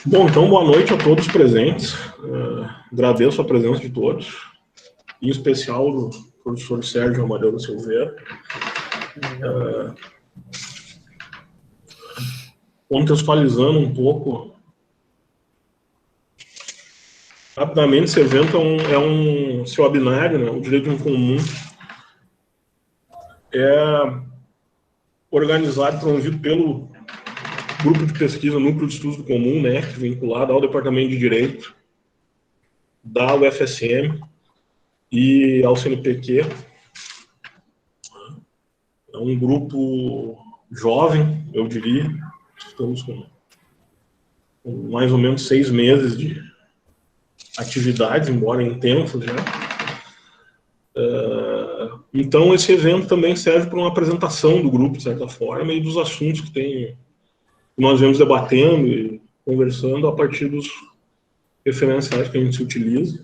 Bom, então, boa noite a todos presentes. Agradeço a presença de todos, em especial do professor Sérgio Amadeu da Silveira. Contextualizando um pouco, rapidamente, esse evento é um seu webinário, né, o Direito em Comum, é organizado e promovido pelo Grupo de Pesquisa Núcleo de Estudos do Comum, né, vinculado ao Departamento de Direito da UFSM e ao CNPq. É um grupo jovem, eu diria. Estamos com mais ou menos 6 meses de atividades, embora intensas já. Então, esse evento também serve para uma apresentação do grupo, de certa forma, e dos assuntos que nós vemos debatendo e conversando a partir dos referenciais que a gente se utiliza,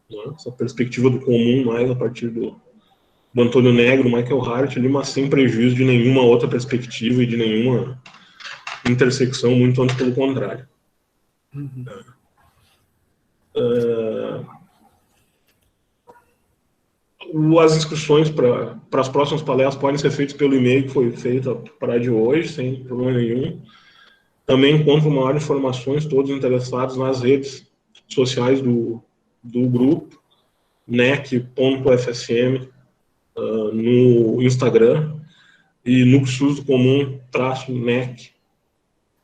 né? Essa perspectiva do comum, mais a partir do Antônio Negro, Michael Hart, ali, mas sem prejuízo de nenhuma outra perspectiva e de nenhuma intersecção, muito antes pelo contrário. As inscrições para as próximas palestras podem ser feitas pelo e-mail que foi feito para a de hoje, sem problema nenhum. Também encontram maiores informações, todos interessados, nas redes sociais do grupo, nec.fsm, no Instagram, e no Núcleo do Comum, -NEC,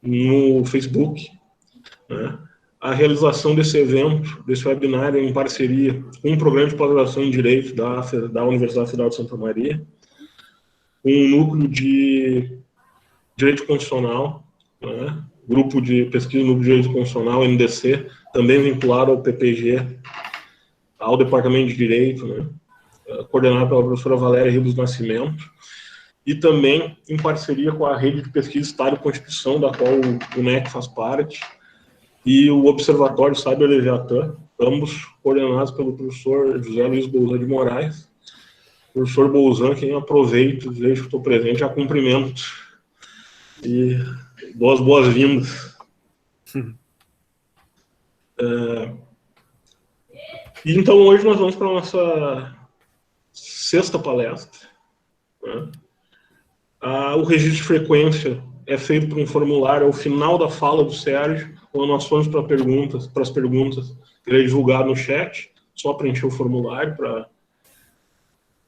no Facebook, né? A realização desse evento, desse webinar, é em parceria com o Programa de Pós-Graduação em Direito da Universidade Federal de Santa Maria, com o Núcleo de Direito Constitucional, né? Grupo de Pesquisa no Direito Constitucional, NDC, também vinculado ao PPG, ao Departamento de Direito, né? Coordenado pela professora Valéria Ribos Nascimento, e também em parceria com a Rede de Pesquisa Estado e Constituição, da qual o NEC faz parte, e o Observatório Cyber Leviatã, ambos coordenados pelo professor José Luiz Bolzan de Moraes. Professor Bolzan, quem aproveito, desde que estou presente, a cumprimento e dou as boas-vindas. E então hoje nós vamos para a nossa 6ª palestra, né? O registro de frequência é feito por um formulário ao final da fala do Sérgio, quando nós formos para as perguntas, que ele é divulgado no chat, só preencher o formulário para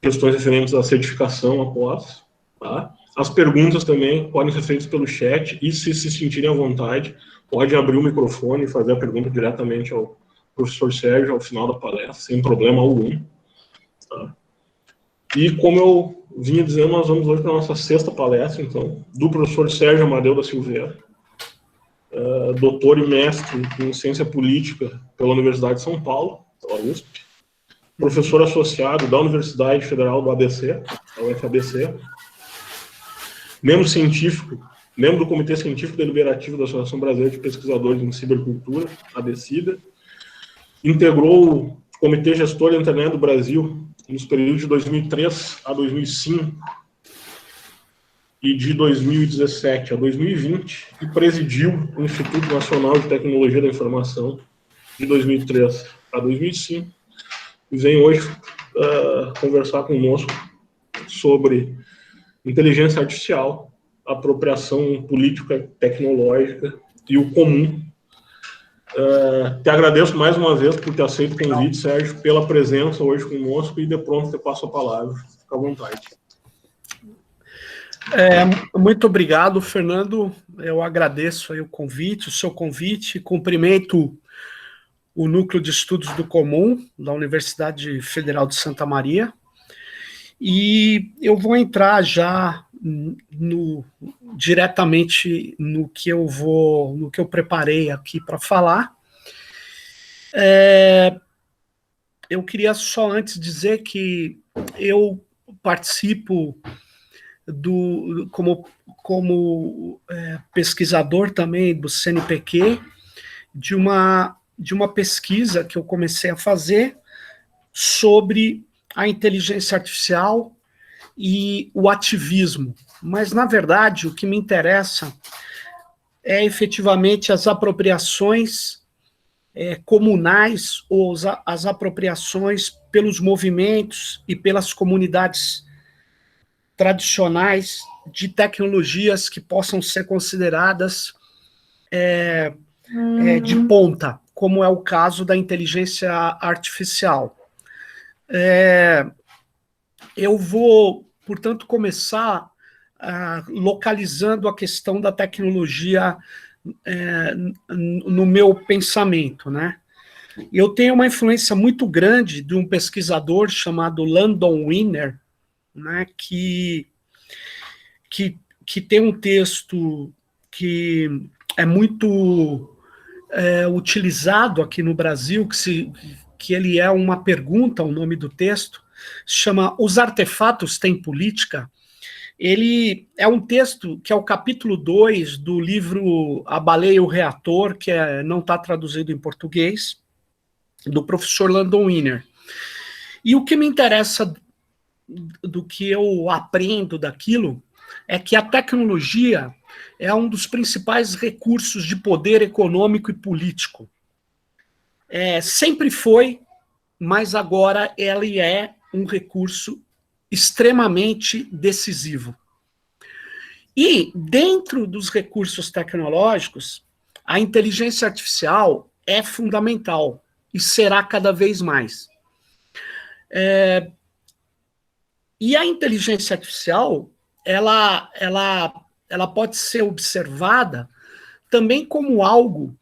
questões referentes à certificação após, tá? As perguntas também podem ser feitas pelo chat, e se sentirem à vontade, pode abrir o microfone e fazer a pergunta diretamente ao professor Sérgio ao final da palestra, sem problema algum, tá? E como eu vinha dizendo, nós vamos hoje para a nossa 6ª palestra, então, do professor Sérgio Amadeu da Silveira, doutor e mestre em ciência política pela Universidade de São Paulo, pela USP, professor associado da Universidade Federal do ABC, a UFABC, membro do Comitê Científico Deliberativo da Associação Brasileira de Pesquisadores em Cibercultura, ABCIDA, integrou o Comitê Gestor da Internet do Brasil nos períodos de 2003 a 2005 e de 2017 a 2020, e presidiu o Instituto Nacional de Tecnologia da Informação de 2003 a 2005, e vem hoje conversar conosco sobre inteligência artificial, apropriação política tecnológica e o comum. Te agradeço mais uma vez por ter aceito o convite, Sérgio, pela presença hoje conosco, e de pronto te passo a palavra. Fica à vontade. Muito obrigado, Fernando. Eu agradeço aí o seu convite, cumprimento o Núcleo de Estudos do Comum da Universidade Federal de Santa Maria, e eu vou entrar já diretamente no que eu preparei aqui para falar. Eu queria só antes dizer que eu participo como pesquisador também do CNPq, de uma pesquisa que eu comecei a fazer sobre a inteligência artificial e o ativismo. Mas, na verdade, o que me interessa é efetivamente as apropriações comunais ou as apropriações pelos movimentos e pelas comunidades tradicionais de tecnologias que possam ser consideradas de ponta, como é o caso da inteligência artificial. Eu vou, portanto, começar localizando a questão da tecnologia no meu pensamento, né? Eu tenho uma influência muito grande de um pesquisador chamado Landon Wiener, né, que tem um texto que é muito utilizado aqui no Brasil, que ele é uma pergunta, o nome do texto, se chama Os Artefatos Têm Política. Ele é um texto que é o capítulo 2 do livro A Baleia e o Reator, que não está traduzido em português, do professor Landon Wiener. E o que me interessa do que eu aprendo daquilo é que a tecnologia é um dos principais recursos de poder econômico e político. Sempre foi, mas agora ele é um recurso extremamente decisivo. E, dentro dos recursos tecnológicos, a inteligência artificial é fundamental e será cada vez mais. E a inteligência artificial, ela pode ser observada também como algo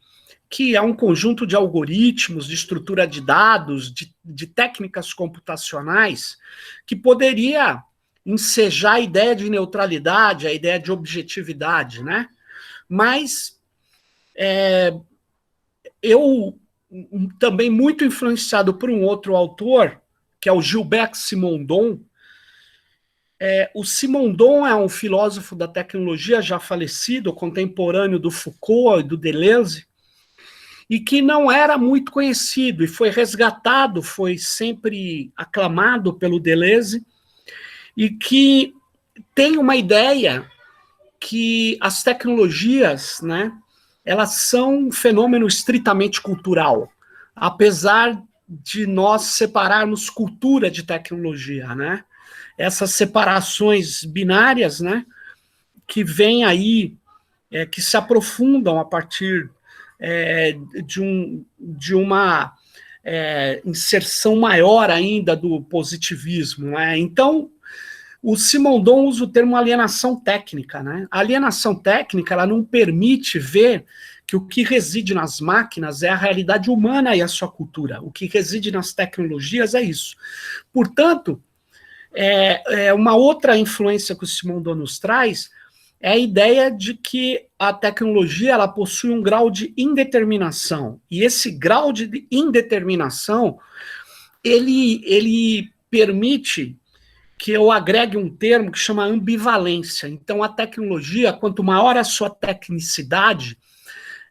que é um conjunto de algoritmos, de estrutura de dados, de técnicas computacionais, que poderia ensejar a ideia de neutralidade, a ideia de objetividade, né? Mas eu também muito influenciado por um outro autor, que é o Gilbert Simondon. O Simondon é um filósofo da tecnologia já falecido, contemporâneo do Foucault e do Deleuze, e que não era muito conhecido, e foi resgatado, foi sempre aclamado pelo Deleuze, e que tem uma ideia que as tecnologias, né, elas são um fenômeno estritamente cultural, apesar de nós separarmos cultura de tecnologia, né? Essas separações binárias, né, que vêm aí, que se aprofundam a partir de uma inserção maior ainda do positivismo, né? Então, o Simondon usa o termo alienação técnica, né? A alienação técnica, ela não permite ver que o que reside nas máquinas é a realidade humana e a sua cultura. O que reside nas tecnologias é isso. Portanto, uma outra influência que o Simondon nos traz é a ideia de que a tecnologia ela possui um grau de indeterminação. E esse grau de indeterminação, ele permite que eu agregue um termo que chama ambivalência. Então, a tecnologia, quanto maior a sua tecnicidade,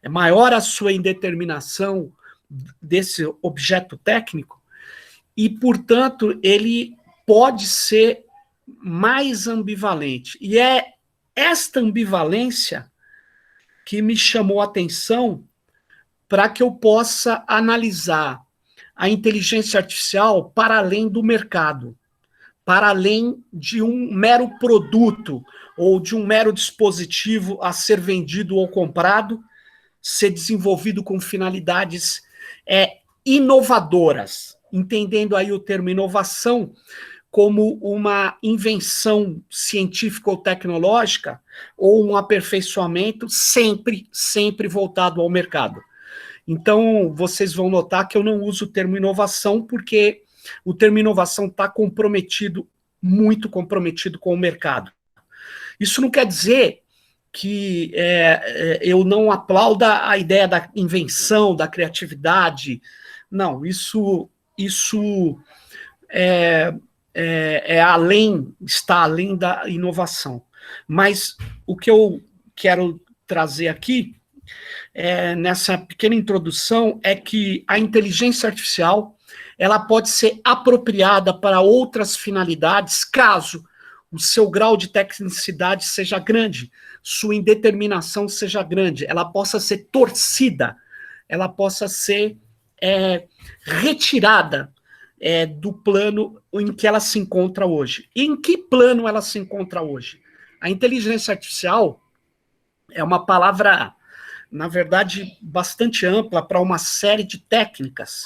maior a sua indeterminação desse objeto técnico, e, portanto, ele pode ser mais ambivalente. E é esta ambivalência que me chamou a atenção para que eu possa analisar a inteligência artificial para além do mercado, para além de um mero produto ou de um mero dispositivo a ser vendido ou comprado, ser desenvolvido com finalidades inovadoras, entendendo aí o termo inovação como uma invenção científica ou tecnológica ou um aperfeiçoamento sempre voltado ao mercado. Então, vocês vão notar que eu não uso o termo inovação porque o termo inovação está muito comprometido com o mercado. Isso não quer dizer que eu não aplauda a ideia da invenção, da criatividade. Não, isso está além da inovação. Mas o que eu quero trazer aqui, nessa pequena introdução, é que a inteligência artificial ela pode ser apropriada para outras finalidades, caso o seu grau de tecnicidade seja grande, sua indeterminação seja grande, ela possa ser torcida, ela possa ser retirada do plano em que ela se encontra hoje. E em que plano ela se encontra hoje? A inteligência artificial é uma palavra, na verdade, bastante ampla para uma série de técnicas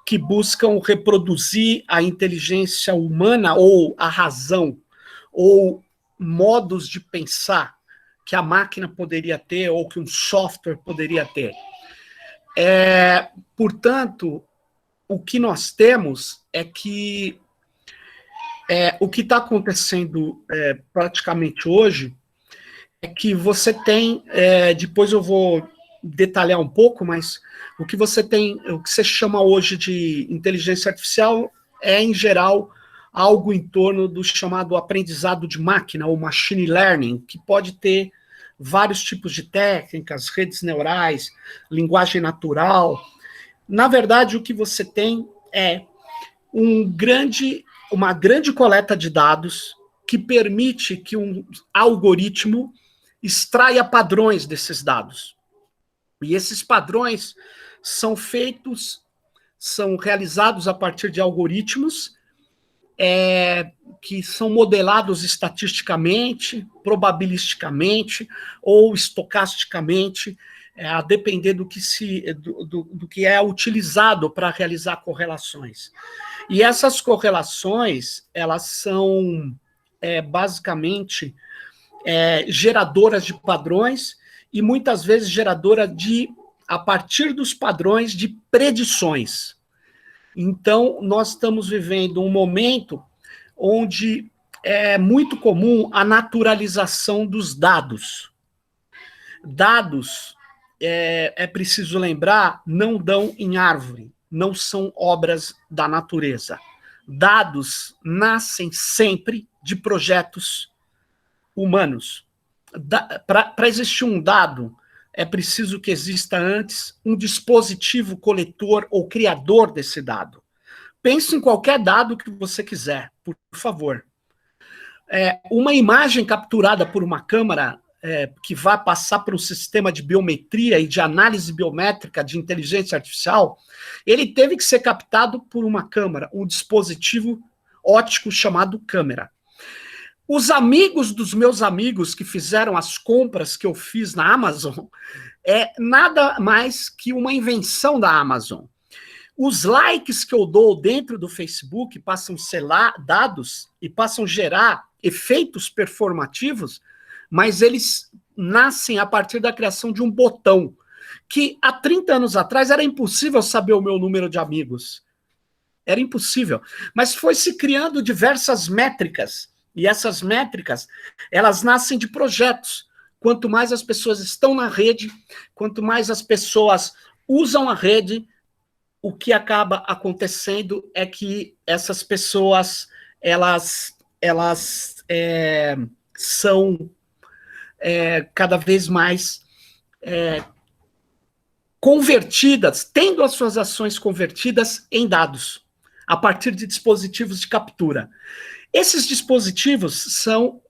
que buscam reproduzir a inteligência humana ou a razão, ou modos de pensar que a máquina poderia ter ou que um software poderia ter. Portanto, o que nós temos é que o que está acontecendo praticamente hoje é que você tem, depois eu vou detalhar um pouco, mas o que você tem, o que você chama hoje de inteligência artificial é, em geral, algo em torno do chamado aprendizado de máquina, ou machine learning, que pode ter vários tipos de técnicas, redes neurais, linguagem natural. Na verdade, o que você tem é uma grande coleta de dados que permite que um algoritmo extraia padrões desses dados. E esses padrões são realizados a partir de algoritmos que são modelados estatisticamente, probabilisticamente ou estocasticamente, a depender do que é utilizado para realizar correlações. E essas correlações, elas são basicamente geradoras de padrões e muitas vezes geradora a partir dos padrões de predições. Então, nós estamos vivendo um momento onde é muito comum a naturalização dos dados. Dados, é preciso lembrar, não dão em árvore, não são obras da natureza. Dados nascem sempre de projetos humanos. Para existir um dado, é preciso que exista antes um dispositivo coletor ou criador desse dado. Pense em qualquer dado que você quiser, por favor. Uma imagem capturada por uma câmera que vai passar por um sistema de biometria e de análise biométrica de inteligência artificial, ele teve que ser captado por uma câmera, um dispositivo óptico chamado câmera. Os amigos dos meus amigos que fizeram as compras que eu fiz na Amazon nada mais que uma invenção da Amazon. Os likes que eu dou dentro do Facebook passam a ser dados e passam a gerar efeitos performativos, mas eles nascem a partir da criação de um botão, que há 30 anos atrás era impossível saber o meu número de amigos. Era impossível. Mas foi se criando diversas métricas. E essas métricas, elas nascem de projetos. Quanto mais as pessoas estão na rede, quanto mais as pessoas usam a rede, o que acaba acontecendo é que essas pessoas, elas são cada vez mais convertidas, tendo as suas ações convertidas em dados, a partir de dispositivos de captura. Esses dispositivos são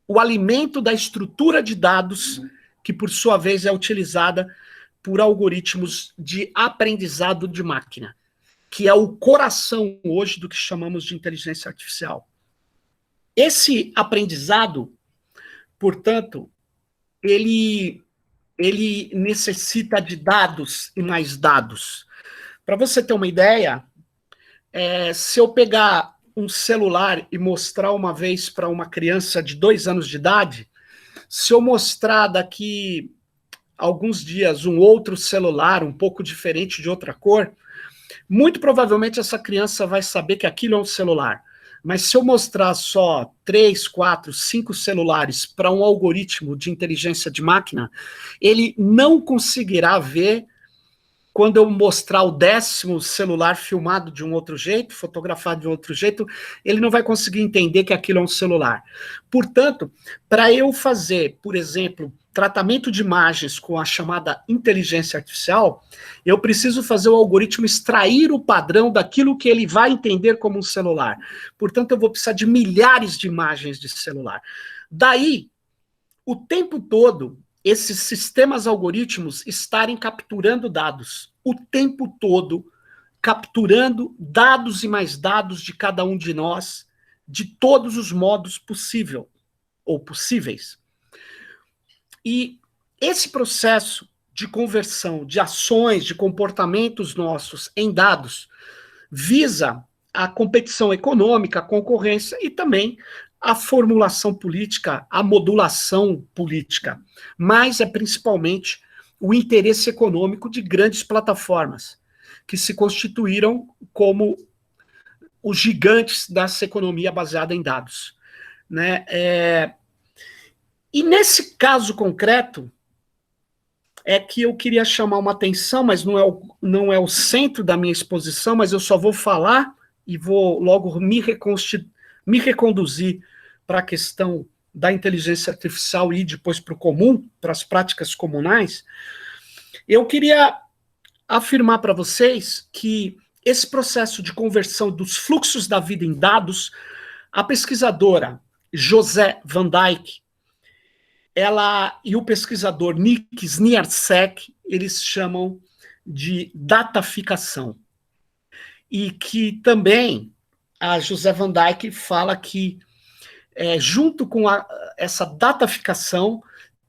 o alimento da estrutura de dados que, por sua vez, é utilizada por algoritmos de aprendizado de máquina, que é o coração hoje do que chamamos de inteligência artificial. Esse aprendizado, portanto, ele necessita de dados e mais dados. Para você ter uma ideia, se eu pegar um celular e mostrar uma vez para uma criança de 2 anos de idade, se eu mostrar daqui alguns dias um outro celular, um pouco diferente de outra cor, muito provavelmente essa criança vai saber que aquilo é um celular. Mas se eu mostrar só 3, 4, 5 celulares para um algoritmo de inteligência de máquina, ele não conseguirá ver. Quando eu mostrar o 10º celular filmado de um outro jeito, fotografado de um outro jeito, ele não vai conseguir entender que aquilo é um celular. Portanto, para eu fazer, por exemplo, tratamento de imagens com a chamada inteligência artificial, eu preciso fazer o algoritmo extrair o padrão daquilo que ele vai entender como um celular. Portanto, eu vou precisar de milhares de imagens de celular. Daí, o tempo todo, esses sistemas algoritmos estarem capturando dados, o tempo todo, capturando dados e mais dados de cada um de nós, de todos os modos possível ou possíveis. E esse processo de conversão de ações, de comportamentos nossos em dados, visa a competição econômica, a concorrência e também a formulação política, a modulação política, mas é principalmente o interesse econômico de grandes plataformas, que se constituíram como os gigantes dessa economia baseada em dados, né? E nesse caso concreto, é que eu queria chamar uma atenção, mas não é o centro da minha exposição, mas eu só vou falar e vou logo me reconduzir para a questão da inteligência artificial e depois para o comum, para as práticas comunais. Eu queria afirmar para vocês que esse processo de conversão dos fluxos da vida em dados, a pesquisadora José Van Dijk, ela e o pesquisador Nick Sniarsek, eles chamam de dataficação. E que também a José Van Dijk fala que, junto com essa dataficação,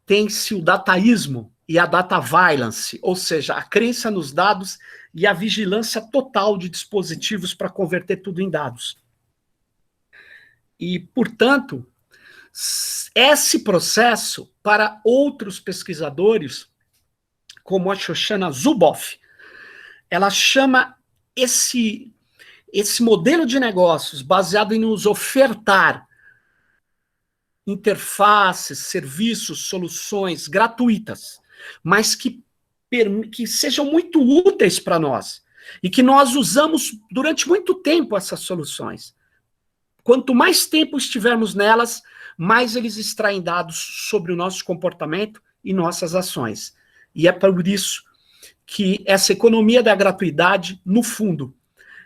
tem-se o dataísmo e a data violence, ou seja, a crença nos dados e a vigilância total de dispositivos para converter tudo em dados. E, portanto, esse processo, para outros pesquisadores, como a Shoshana Zuboff, ela chama esse modelo de negócios baseado em nos ofertar interfaces, serviços, soluções gratuitas, mas que sejam muito úteis para nós e que nós usamos durante muito tempo essas soluções. Quanto mais tempo estivermos nelas, mais eles extraem dados sobre o nosso comportamento e nossas ações. E é por isso que essa economia da gratuidade, no fundo,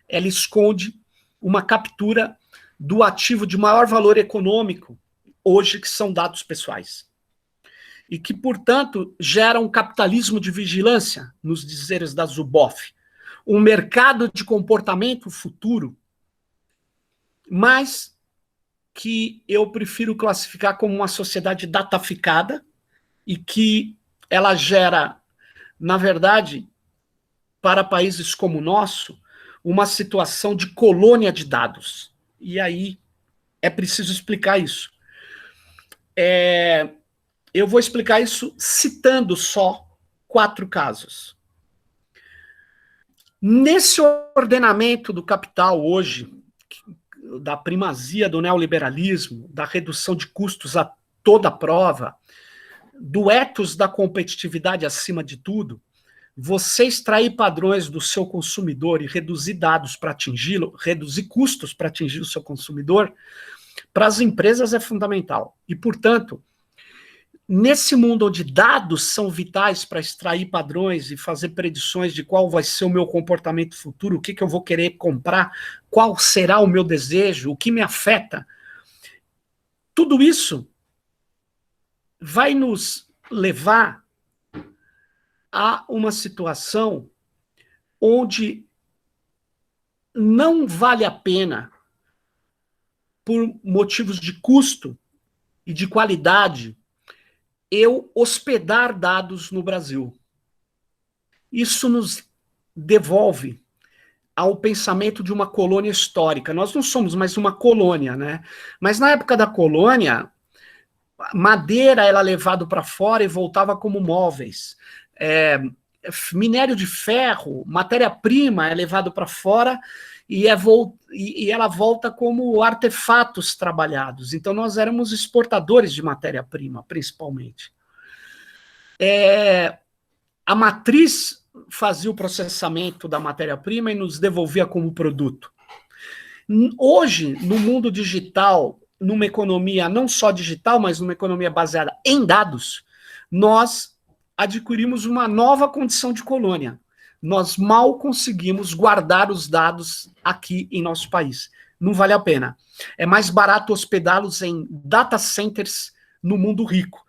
ela esconde uma captura do ativo de maior valor econômico, hoje, que são dados pessoais. E que, portanto, gera um capitalismo de vigilância, nos dizeres da Zuboff, um mercado de comportamento futuro, mas que eu prefiro classificar como uma sociedade dataficada e que ela gera, na verdade, para países como o nosso, uma situação de colônia de dados. E aí é preciso explicar isso. Eu vou explicar isso citando só 4 casos. Nesse ordenamento do capital hoje, da primazia do neoliberalismo, da redução de custos a toda prova, do ethos da competitividade acima de tudo, você extrair padrões do seu consumidor e reduzir dados para atingi-lo, reduzir custos para atingir o seu consumidor, para as empresas é fundamental. E, portanto, nesse mundo onde dados são vitais para extrair padrões e fazer predições de qual vai ser o meu comportamento futuro, o que eu vou querer comprar, qual será o meu desejo, o que me afeta, tudo isso vai nos levar a uma situação onde não vale a pena, por motivos de custo e de qualidade, eu hospedar dados no Brasil. Isso nos devolve ao pensamento de uma colônia histórica. Nós não somos mais uma colônia, né? Mas na época da colônia, madeira era levado para fora e voltava como móveis. Minério de ferro, matéria-prima é levado para fora e ela volta como artefatos trabalhados. Então, nós éramos exportadores de matéria-prima, principalmente. A matriz fazia o processamento da matéria-prima e nos devolvia como produto. Hoje, no mundo digital, numa economia não só digital, mas numa economia baseada em dados, nós adquirimos uma nova condição de colônia. Nós mal conseguimos guardar os dados aqui em nosso país. Não vale a pena. É mais barato hospedá-los em data centers no mundo rico.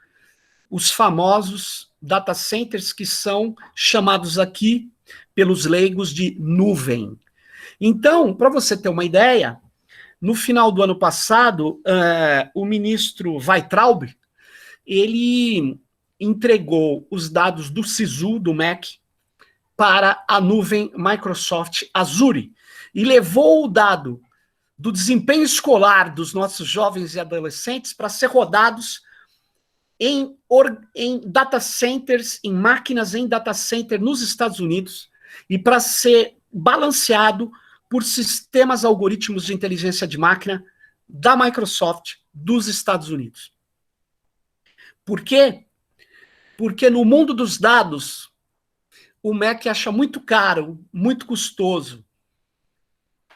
os famosos data centers que são chamados aqui pelos leigos de nuvem. Então, para você ter uma ideia, no final do ano passado, o ministro Weintraub, ele entregou os dados do SISU, do MEC, para a nuvem Microsoft Azure, e levou o dado do desempenho escolar dos nossos jovens e adolescentes para ser rodados em data centers, em máquinas em data center nos Estados Unidos, e para ser balanceado por sistemas algoritmos de inteligência de máquina da Microsoft dos Estados Unidos. Por quê? Porque no mundo dos dados, o MEC acha muito caro, muito custoso,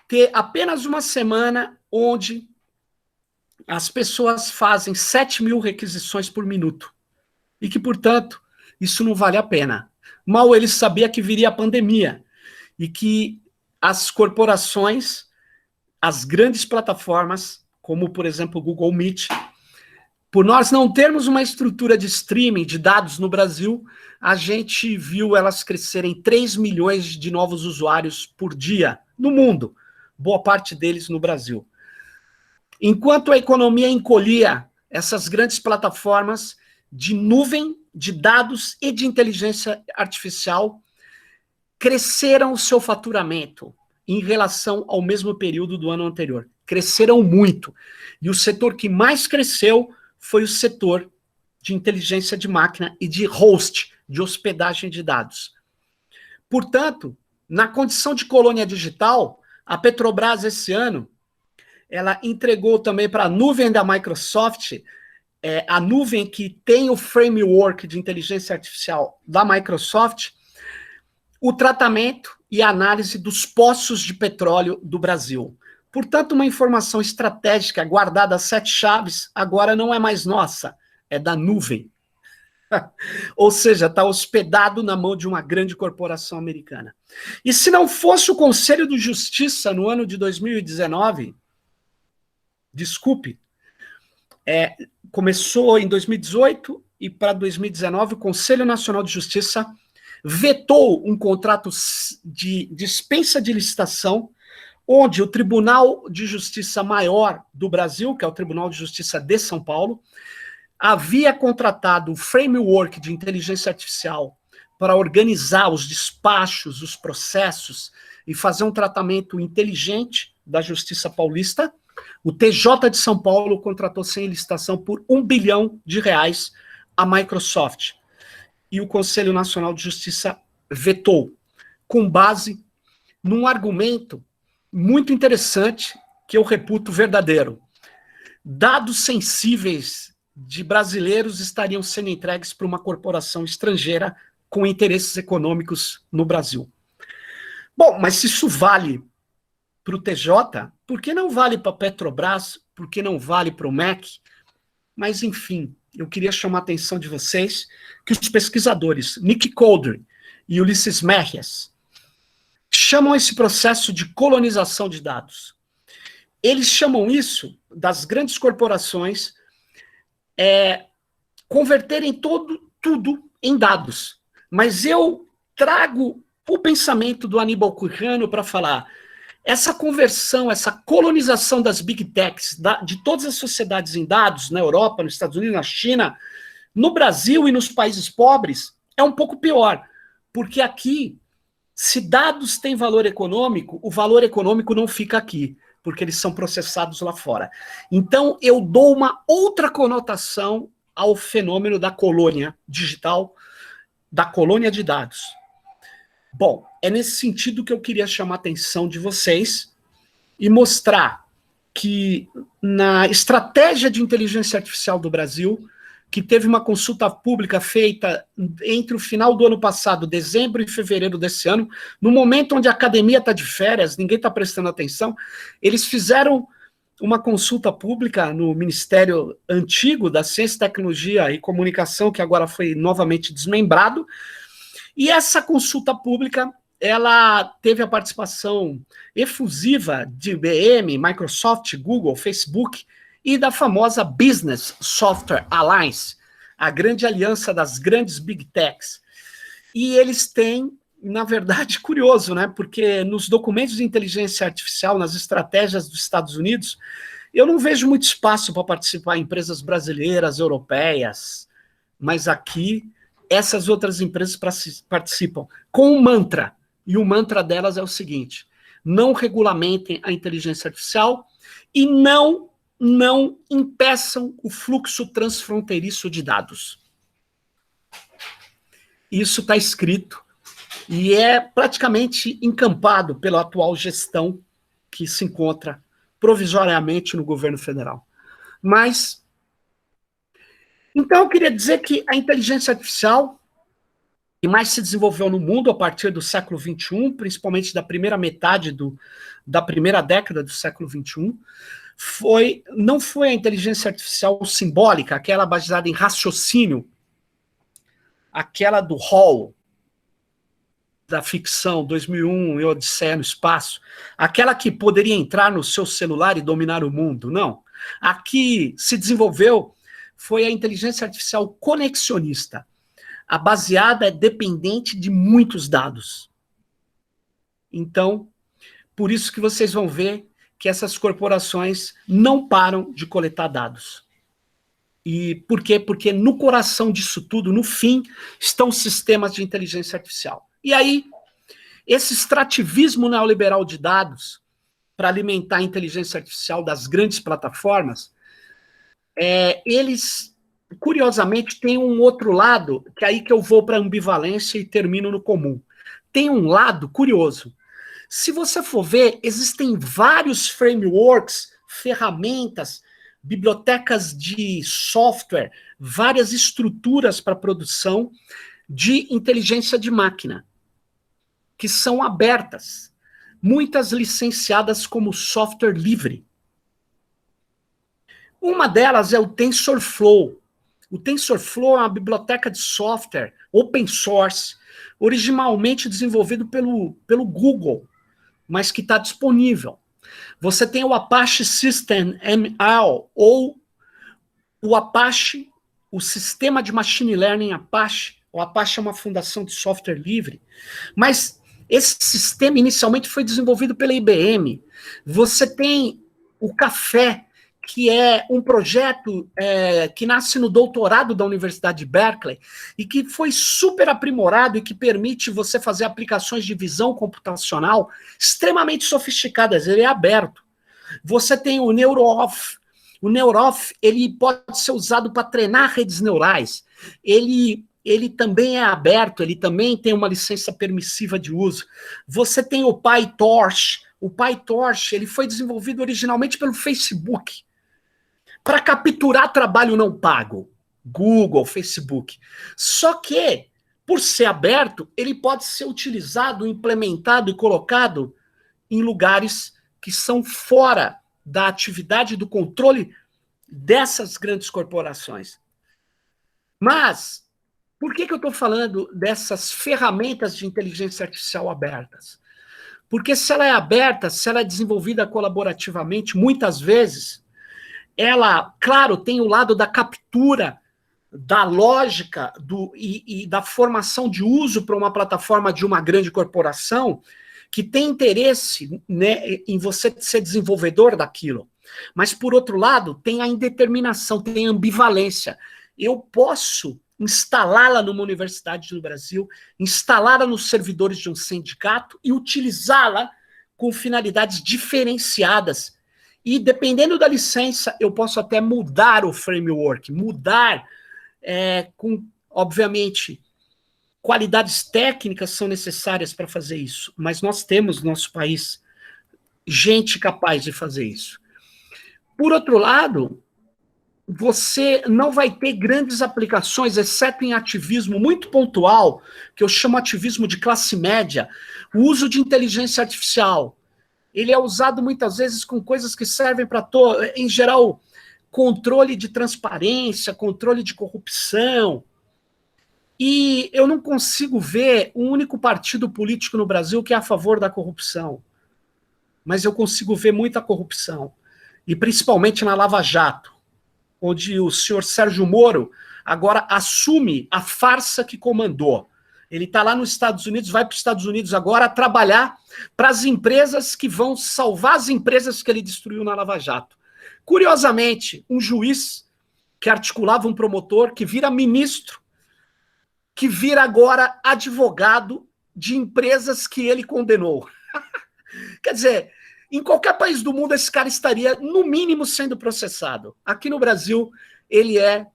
ter apenas uma semana onde as pessoas fazem 7.000 requisições por minuto. E que, portanto, isso não vale a pena. Mal ele sabia que viria a pandemia e que as corporações, as grandes plataformas, como, por exemplo, o Google Meet, por nós não termos uma estrutura de streaming de dados no Brasil, a gente viu elas crescerem 3 milhões de novos usuários por dia no mundo, boa parte deles no Brasil. Enquanto a economia encolhia, essas grandes plataformas de nuvem, de dados e de inteligência artificial cresceram o seu faturamento em relação ao mesmo período do ano anterior. Cresceram muito. E o setor que mais cresceu foi o setor de inteligência de máquina e de host, de hospedagem de dados. Portanto, na condição de colônia digital, a Petrobras, esse ano, ela entregou também para a nuvem da Microsoft, a nuvem que tem o framework de inteligência artificial da Microsoft, o tratamento e análise dos poços de petróleo do Brasil. Portanto, uma informação estratégica guardada a 7 chaves, agora não é mais nossa, é da nuvem. Ou seja, está hospedado na mão de uma grande corporação americana. E se não fosse o Conselho de Justiça no ano de 2019, desculpe, começou em 2018 e para 2019 o Conselho Nacional de Justiça vetou um contrato de dispensa de licitação, onde o Tribunal de Justiça Maior do Brasil, que é o Tribunal de Justiça de São Paulo, havia contratado um framework de inteligência artificial para organizar os despachos, os processos e fazer um tratamento inteligente da Justiça Paulista. O TJ de São Paulo contratou sem licitação por R$1 bilhão a Microsoft. E o Conselho Nacional de Justiça vetou, com base num argumento muito interessante que eu reputo verdadeiro. Dados sensíveis de brasileiros estariam sendo entregues para uma corporação estrangeira com interesses econômicos no Brasil. Bom, mas se isso vale para o TJ, por que não vale para a Petrobras? Por que não vale para o MEC? Mas, enfim, eu queria chamar a atenção de vocês que os pesquisadores Nick Coldry e Ulisses Merrias chamam esse processo de colonização de dados. Eles chamam isso das grandes corporações converterem tudo em dados. Mas eu trago o pensamento do Aníbal Quijano para falar essa conversão, essa colonização das big techs, de todas as sociedades em dados, na Europa, nos Estados Unidos, na China, no Brasil e nos países pobres, é um pouco pior. Porque aqui, se dados têm valor econômico, o valor econômico não fica aqui, porque eles são processados lá fora. Então, eu dou uma outra conotação ao fenômeno da colônia digital, da colônia de dados. Bom, é nesse sentido que eu queria chamar a atenção de vocês e mostrar que na estratégia de inteligência artificial do Brasil, que teve uma consulta pública feita entre o final do ano passado, dezembro e fevereiro desse ano, no momento onde a academia está de férias, ninguém está prestando atenção, eles fizeram uma consulta pública no Ministério Antigo da Ciência, Tecnologia e Comunicação, que agora foi novamente desmembrado, e essa consulta pública, ela teve a participação efusiva de IBM, Microsoft, Google, Facebook e da famosa Business Software Alliance, a grande aliança das grandes big techs. E eles têm, na verdade, curioso, né? Porque nos documentos de inteligência artificial, nas estratégias dos Estados Unidos, eu não vejo muito espaço para participar em empresas brasileiras, europeias, mas aqui essas outras empresas participam com um mantra, e o mantra delas é o seguinte: não regulamentem a inteligência artificial e não impeçam o fluxo transfronteiriço de dados. Isso está escrito e é praticamente encampado pela atual gestão que se encontra provisoriamente no governo federal. Mas, então eu queria dizer que a inteligência artificial, que mais se desenvolveu no mundo a partir do século XXI, principalmente da primeira metade da primeira década do século XXI, não foi a inteligência artificial simbólica, aquela baseada em raciocínio, aquela do Hall, da ficção 2001 e Odisseia no Espaço, aquela que poderia entrar no seu celular e dominar o mundo, não. A que se desenvolveu foi a inteligência artificial conexionista. A baseada é dependente de muitos dados. Então, por isso que vocês vão ver que essas corporações não param de coletar dados. E por quê? Porque no coração disso tudo, no fim, estão sistemas de inteligência artificial. E aí, esse extrativismo neoliberal de dados para alimentar a inteligência artificial das grandes plataformas, eles, curiosamente, têm um outro lado, que é aí que eu vou para a ambivalência e termino no comum. Tem um lado curioso. Se você for ver, existem vários frameworks, ferramentas, bibliotecas de software, várias estruturas para produção de inteligência de máquina, que são abertas, muitas licenciadas como software livre. Uma delas é o TensorFlow. O TensorFlow é uma biblioteca de software open source, originalmente desenvolvido pelo Google, mas que está disponível. Você tem o Apache System ML, ou o Apache, o sistema de machine learning Apache. O Apache é uma fundação de software livre, mas esse sistema inicialmente foi desenvolvido pela IBM. Você tem o Café, que é um projeto que nasce no doutorado da Universidade de Berkeley e que foi super aprimorado e que permite você fazer aplicações de visão computacional extremamente sofisticadas. Ele é aberto. Você tem o NeuroAuth. O NeuroAuth, ele pode ser usado para treinar redes neurais. Ele também é aberto, ele também tem uma licença permissiva de uso. Você tem o PyTorch. O PyTorch, ele foi desenvolvido originalmente pelo Facebook para capturar trabalho não pago. Google, Facebook. Só que, por ser aberto, ele pode ser utilizado, implementado e colocado em lugares que são fora da atividade do controle dessas grandes corporações. Mas, por que eu estou falando dessas ferramentas de inteligência artificial abertas? Porque se ela é aberta, se ela é desenvolvida colaborativamente, muitas vezes, ela, claro, tem o lado da captura, da lógica e da formação de uso para uma plataforma de uma grande corporação que tem interesse, né, em você ser desenvolvedor daquilo. Mas, por outro lado, tem a indeterminação, tem a ambivalência. Eu posso instalá-la numa universidade no Brasil, instalá-la nos servidores de um sindicato e utilizá-la com finalidades diferenciadas. E, dependendo da licença, eu posso até mudar o framework, mudar com, obviamente, qualidades técnicas são necessárias para fazer isso, mas nós temos no nosso país gente capaz de fazer isso. Por outro lado, você não vai ter grandes aplicações, exceto em ativismo muito pontual, que eu chamo ativismo de classe média, o uso de inteligência artificial. Ele é usado muitas vezes com coisas que servem para, em geral, controle de transparência, controle de corrupção. E eu não consigo ver um único partido político no Brasil que é a favor da corrupção. Mas eu consigo ver muita corrupção. E principalmente na Lava Jato, onde o senhor Sérgio Moro agora assume a farsa que comandou. Ele está lá nos Estados Unidos, vai para os Estados Unidos agora trabalhar para as empresas que vão salvar as empresas que ele destruiu na Lava Jato. Curiosamente, um juiz que articulava um promotor, que vira ministro, que vira agora advogado de empresas que ele condenou. Quer dizer, em qualquer país do mundo esse cara estaria, no mínimo, sendo processado. Aqui no Brasil, ele é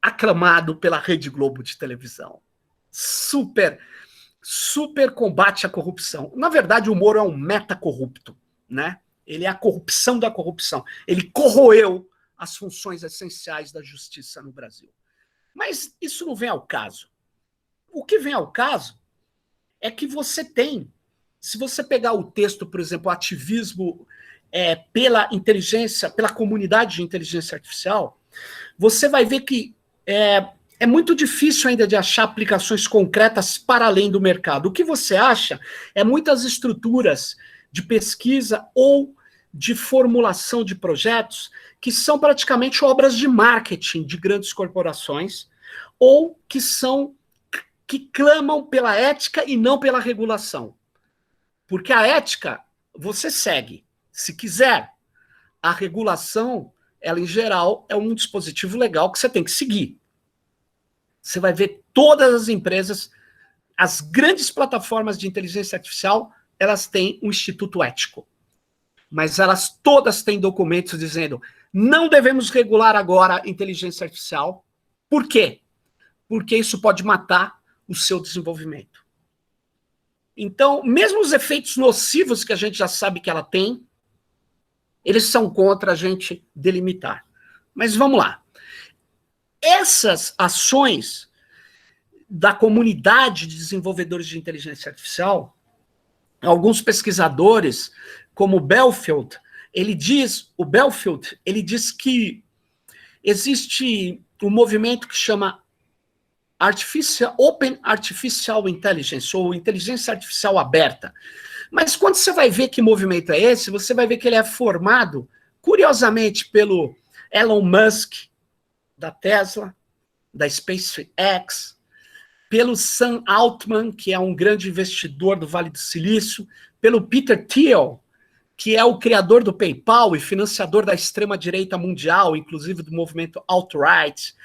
aclamado pela Rede Globo de televisão. Super combate à corrupção. Na verdade, o Moro é um metacorrupto, né? Ele é a corrupção da corrupção. Ele corroeu as funções essenciais da justiça no Brasil. Mas isso não vem ao caso. O que vem ao caso é que você tem, se você pegar o texto, por exemplo, ativismo pela inteligência, pela comunidade de inteligência artificial, você vai ver que é muito difícil ainda de achar aplicações concretas para além do mercado. O que você acha é muitas estruturas de pesquisa ou de formulação de projetos que são praticamente obras de marketing de grandes corporações ou que clamam pela ética e não pela regulação. Porque a ética você segue, se quiser. A regulação, ela em geral, é um dispositivo legal que você tem que seguir. Você vai ver todas as empresas, as grandes plataformas de inteligência artificial, elas têm um instituto ético. Mas elas todas têm documentos dizendo não devemos regular agora a inteligência artificial. Por quê? Porque isso pode matar o seu desenvolvimento. Então, mesmo os efeitos nocivos que a gente já sabe que ela tem, eles são contra a gente delimitar. Mas vamos lá. Essas ações da comunidade de desenvolvedores de inteligência artificial, alguns pesquisadores, como o Belfield, ele diz que existe um movimento que chama Open Artificial Intelligence, ou inteligência artificial aberta. Mas quando você vai ver que movimento é esse, você vai ver que ele é formado, curiosamente, pelo Elon Musk, da Tesla, da SpaceX, pelo Sam Altman, que é um grande investidor do Vale do Silício, pelo Peter Thiel, que é o criador do PayPal e financiador da extrema-direita mundial, inclusive do movimento alt-right.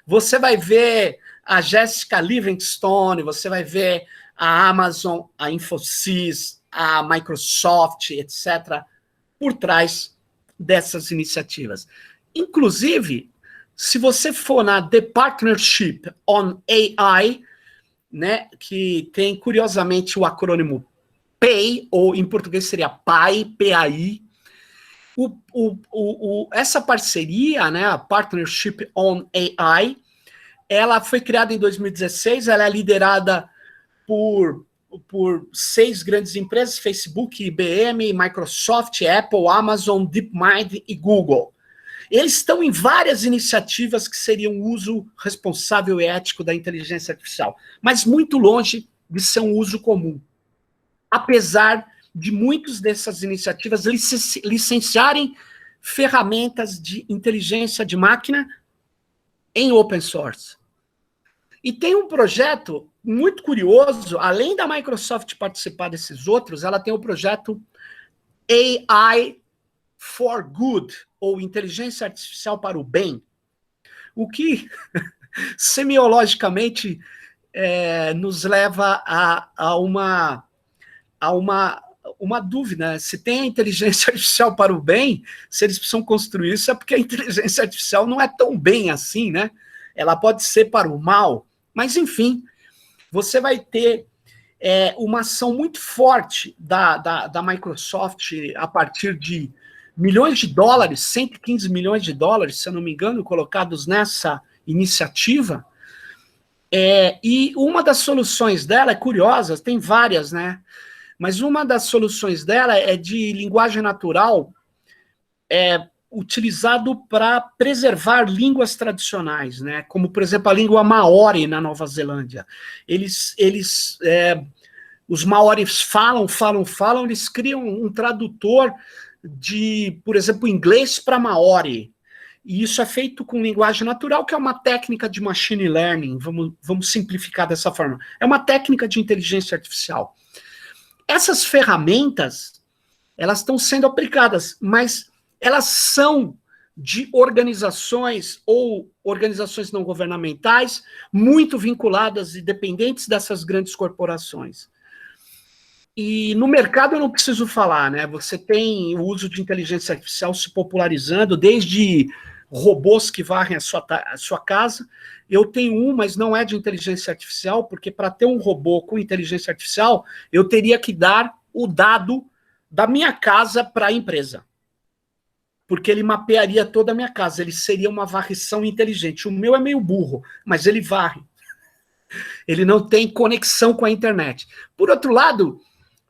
Você vai ver a Jessica Livingstone, você vai ver a Amazon, a Infosys, a Microsoft, etc., por trás dessas iniciativas. Inclusive, se você for na The Partnership on AI, né, que tem, curiosamente, o acrônimo PAI, ou em português seria PAI, P-A-I, essa parceria, né, a Partnership on AI, ela foi criada em 2016, ela é liderada por 6 grandes empresas, Facebook, IBM, Microsoft, Apple, Amazon, DeepMind e Google. Eles estão em várias iniciativas que seriam o uso responsável e ético da inteligência artificial, mas muito longe de ser um uso comum. Apesar de muitas dessas iniciativas licenciarem ferramentas de inteligência de máquina em open source. E tem um projeto muito curioso, além da Microsoft participar desses outros, ela tem o projeto AI for Good, ou inteligência artificial para o bem, o que semiologicamente nos leva a uma dúvida. Se tem a inteligência artificial para o bem, se eles precisam construir isso, é porque a inteligência artificial não é tão bem assim, né? Ela pode ser para o mal, mas enfim, você vai ter uma ação muito forte da Microsoft a partir de milhões de dólares, 115 milhões de dólares, se eu não me engano, colocados nessa iniciativa. E uma das soluções dela é curiosa, tem várias, né? Mas uma das soluções dela é de linguagem natural, utilizado para preservar línguas tradicionais, né? Como, por exemplo, a língua maori na Nova Zelândia. Os maoris falam, eles criam um tradutor de, por exemplo, inglês para maori. E isso é feito com linguagem natural, que é uma técnica de machine learning, vamos simplificar dessa forma. É uma técnica de inteligência artificial. Essas ferramentas, elas estão sendo aplicadas, mas elas são de organizações ou organizações não governamentais muito vinculadas e dependentes dessas grandes corporações. E no mercado eu não preciso falar, né? Você tem o uso de inteligência artificial se popularizando, desde robôs que varrem a sua casa. Eu tenho um, mas não é de inteligência artificial, porque para ter um robô com inteligência artificial, eu teria que dar o dado da minha casa para a empresa. Porque ele mapearia toda a minha casa, ele seria uma varrição inteligente. O meu é meio burro, mas ele varre. Ele não tem conexão com a internet. Por outro lado,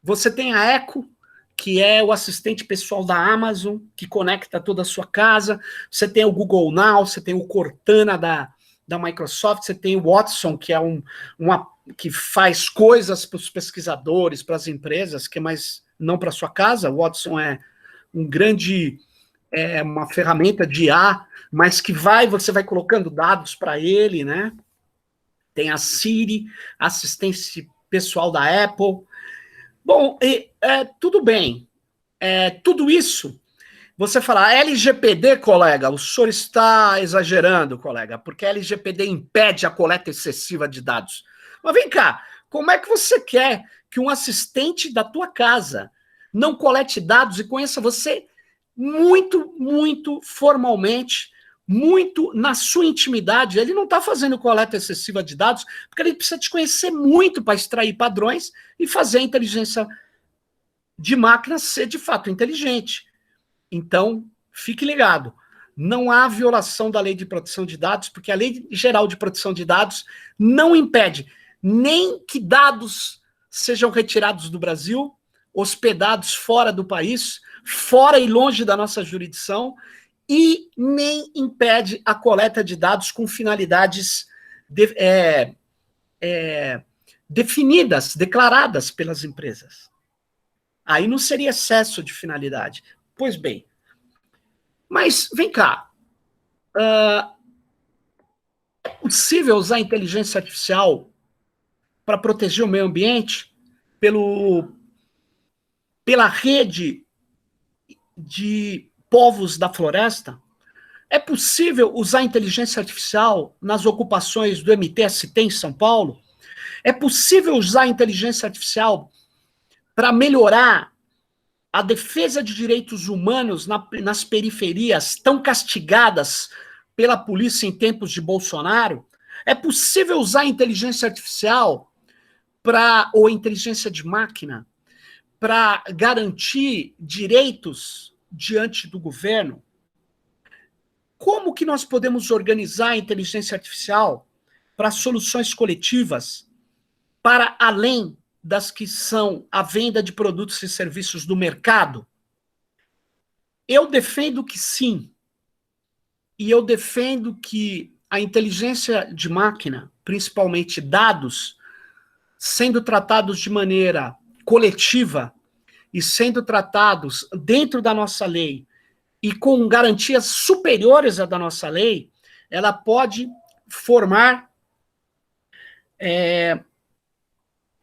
você tem a Echo, que é o assistente pessoal da Amazon, que conecta toda a sua casa. Você tem o Google Now, você tem o Cortana da Microsoft, você tem o Watson, que é que faz coisas para os pesquisadores, para as empresas, que é mais não para a sua casa. O Watson é uma ferramenta de IA, mas que você vai colocando dados para ele, né? Tem a Siri, assistência pessoal da Apple. Bom, tudo bem. Tudo isso, você fala, LGPD, colega, o senhor está exagerando, colega, porque a LGPD impede a coleta excessiva de dados. Mas vem cá, como é que você quer que um assistente da tua casa não colete dados e conheça você muito, muito formalmente, muito na sua intimidade? Ele não está fazendo coleta excessiva de dados, porque ele precisa te conhecer muito para extrair padrões e fazer a inteligência de máquina ser de fato inteligente. Então, fique ligado. Não há violação da lei de proteção de dados, porque a lei geral de proteção de dados não impede nem que dados sejam retirados do Brasil, hospedados fora do país, fora e longe da nossa jurisdição, e nem impede a coleta de dados com finalidades definidas, declaradas pelas empresas. Aí não seria excesso de finalidade. Pois bem, mas vem cá, é possível usar a inteligência artificial para proteger o meio ambiente pela rede de povos da floresta? É possível usar inteligência artificial nas ocupações do MTST em São Paulo? É possível usar a inteligência artificial para melhorar a defesa de direitos humanos nas periferias tão castigadas pela polícia em tempos de Bolsonaro? É possível usar a inteligência artificial ou inteligência de máquina para garantir direitos diante do governo? Como que nós podemos organizar a inteligência artificial para soluções coletivas para além das que são a venda de produtos e serviços do mercado? Eu defendo que sim. E eu defendo que a inteligência de máquina, principalmente dados, sendo tratados de maneira coletiva e sendo tratados dentro da nossa lei e com garantias superiores à da nossa lei, ela pode formar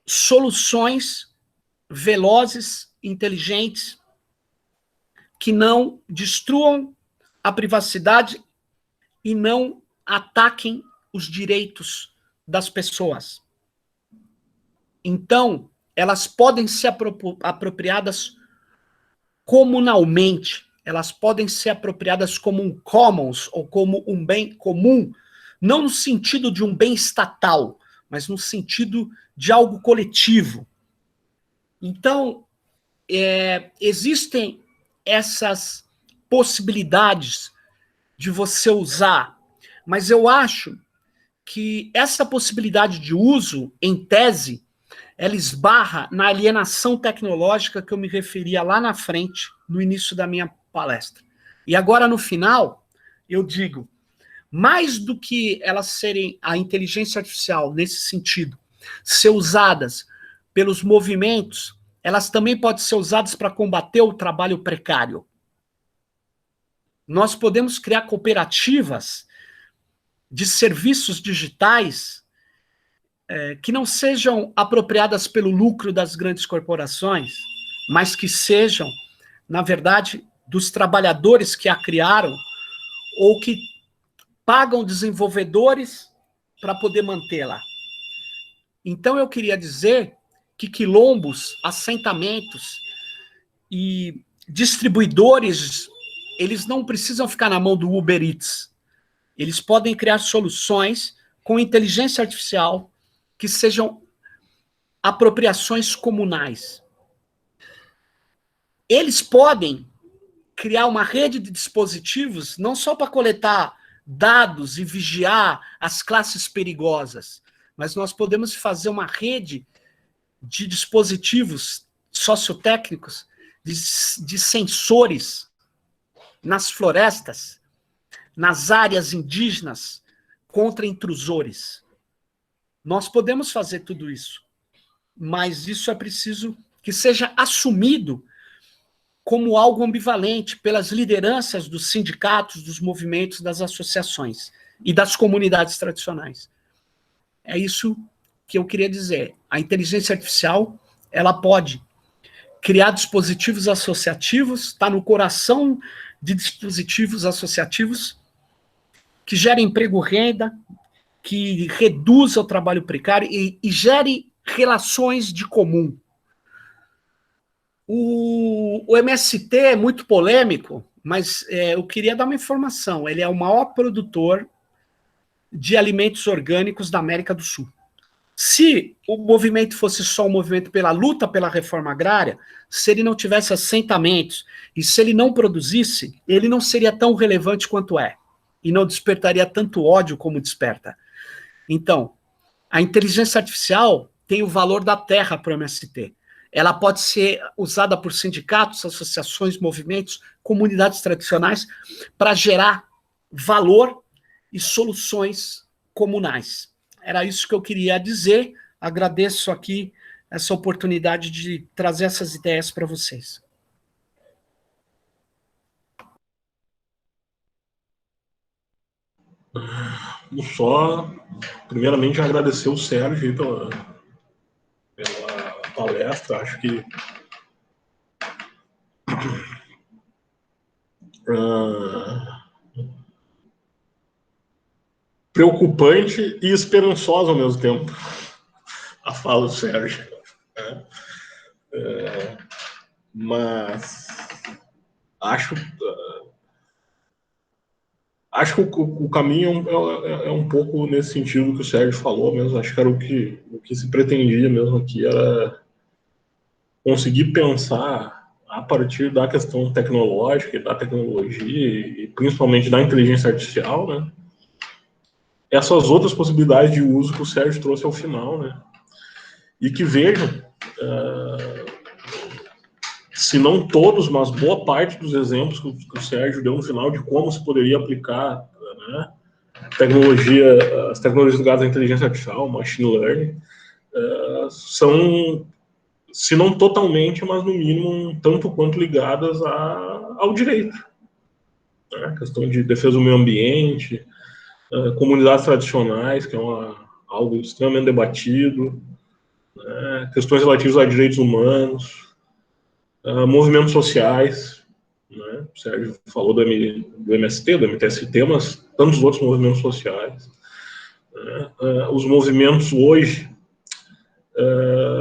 soluções velozes, inteligentes, que não destruam a privacidade e não ataquem os direitos das pessoas. Então, elas podem ser apropriadas comunalmente, elas podem ser apropriadas como um commons, ou como um bem comum, não no sentido de um bem estatal, mas no sentido de algo coletivo. Então, existem essas possibilidades de você usar, mas eu acho que essa possibilidade de uso, em tese, ela esbarra na alienação tecnológica que eu me referia lá na frente, no início da minha palestra. E agora, no final, eu digo, mais do que elas serem a inteligência artificial, nesse sentido, ser usadas pelos movimentos, elas também podem ser usadas para combater o trabalho precário. nós podemos criar cooperativas de serviços digitais que não sejam apropriadas pelo lucro das grandes corporações, mas que sejam, na verdade, dos trabalhadores que a criaram ou que pagam desenvolvedores para poder mantê-la. Então, eu queria dizer que quilombos, assentamentos e distribuidores, eles não precisam ficar na mão do Uber Eats. Eles podem criar soluções com inteligência artificial que sejam apropriações comunais. Eles podem criar uma rede de dispositivos não só para coletar dados e vigiar as classes perigosas, mas nós podemos fazer uma rede de dispositivos sociotécnicos, de sensores nas florestas, nas áreas indígenas, contra intrusores. Nós podemos fazer tudo isso, mas isso é preciso que seja assumido como algo ambivalente pelas lideranças dos sindicatos, dos movimentos, das associações e das comunidades tradicionais. É isso que eu queria dizer. A inteligência artificial, ela pode criar dispositivos associativos, está no coração de dispositivos associativos que gerem emprego e renda, que reduza o trabalho precário e gere relações de comum. O MST é muito polêmico, mas eu queria dar uma informação. Ele é o maior produtor de alimentos orgânicos da América do Sul. Se o movimento fosse só um movimento pela luta pela reforma agrária, se ele não tivesse assentamentos e se ele não produzisse, ele não seria tão relevante quanto é. E não despertaria tanto ódio como desperta. Então, a inteligência artificial tem o valor da terra para o MST. Ela pode ser usada por sindicatos, associações, movimentos, comunidades tradicionais para gerar valor e soluções comunais. Era isso que eu queria dizer. Agradeço aqui essa oportunidade de trazer essas ideias para vocês. Só, primeiramente, agradecer o Sérgio pela palestra. Acho que preocupante e esperançosa ao mesmo tempo a fala do Sérgio. Mas acho que o caminho é um pouco nesse sentido que o Sérgio falou mesmo. Acho que era o que se pretendia mesmo aqui, era conseguir pensar a partir da questão tecnológica e da tecnologia, e principalmente da inteligência artificial, né? Essas outras possibilidades de uso que o Sérgio trouxe ao final, né? E que vejam, se não todos, mas boa parte dos exemplos que o Sérgio deu no final de como se poderia aplicar, né, as tecnologias ligadas à inteligência artificial, machine learning, são, se não totalmente, mas no mínimo tanto quanto ligadas ao direito. Né? A questão de defesa do meio ambiente, comunidades tradicionais, que é algo extremamente debatido, né? Questões relativas a direitos humanos, movimentos sociais, né? O Sérgio falou do MST, do MTST, mas tantos outros movimentos sociais. Né? Os movimentos hoje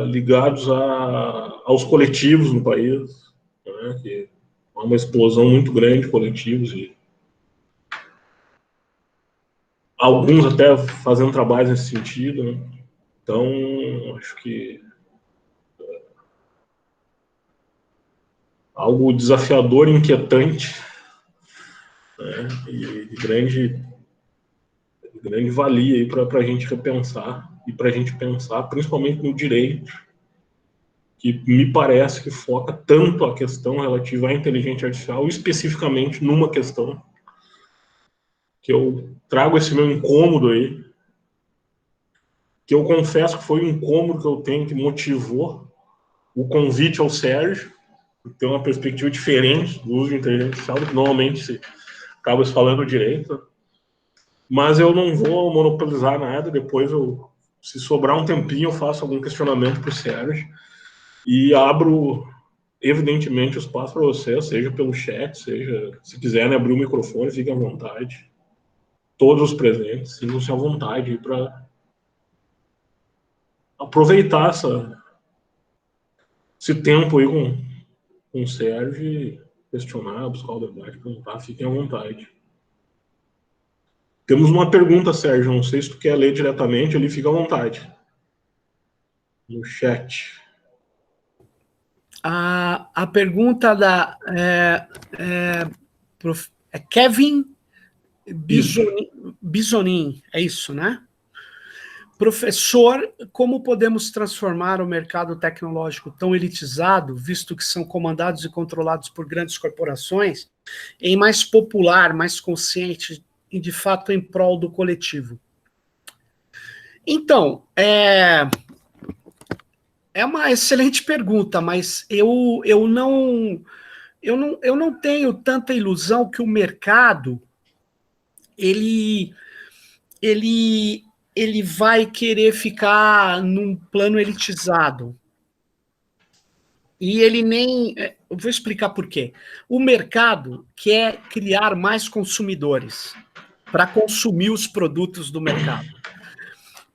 ligados aos coletivos no país, né? Que há uma explosão muito grande de coletivos, e alguns até fazendo trabalhos nesse sentido. Né? Então, acho que algo desafiador, inquietante, né? E de grande valia para a gente repensar e para a gente pensar, principalmente no direito, que me parece que foca tanto a questão relativa à inteligência artificial, especificamente numa questão que eu trago esse meu incômodo aí, que eu confesso que foi um incômodo que eu tenho que motivou o convite ao Sérgio, ter uma perspectiva diferente do uso de inteligência artificial, do que normalmente acaba falando direito, mas eu não vou monopolizar nada. Depois, se sobrar um tempinho, eu faço algum questionamento para o Sérgio e abro, evidentemente, o espaço para você, seja pelo chat, seja, se quiserem abrir o microfone, fiquem à vontade. Todos os presentes, sintam-se à vontade para aproveitar esse tempo aí com o Sérgio e questionar, buscar o debate, perguntar, fiquem à vontade. Temos uma pergunta, Sérgio, não sei se tu quer ler diretamente, ali fica à vontade. No chat. A pergunta é Kevin Bisonin, é isso, né? Professor, como podemos transformar o mercado tecnológico tão elitizado, visto que são comandados e controlados por grandes corporações, em mais popular, mais consciente e, de fato, em prol do coletivo? Então, é uma excelente pergunta, mas eu não tenho tanta ilusão que o mercado ele vai querer ficar num plano elitizado. E ele nem... Eu vou explicar por quê. O mercado quer criar mais consumidores para consumir os produtos do mercado.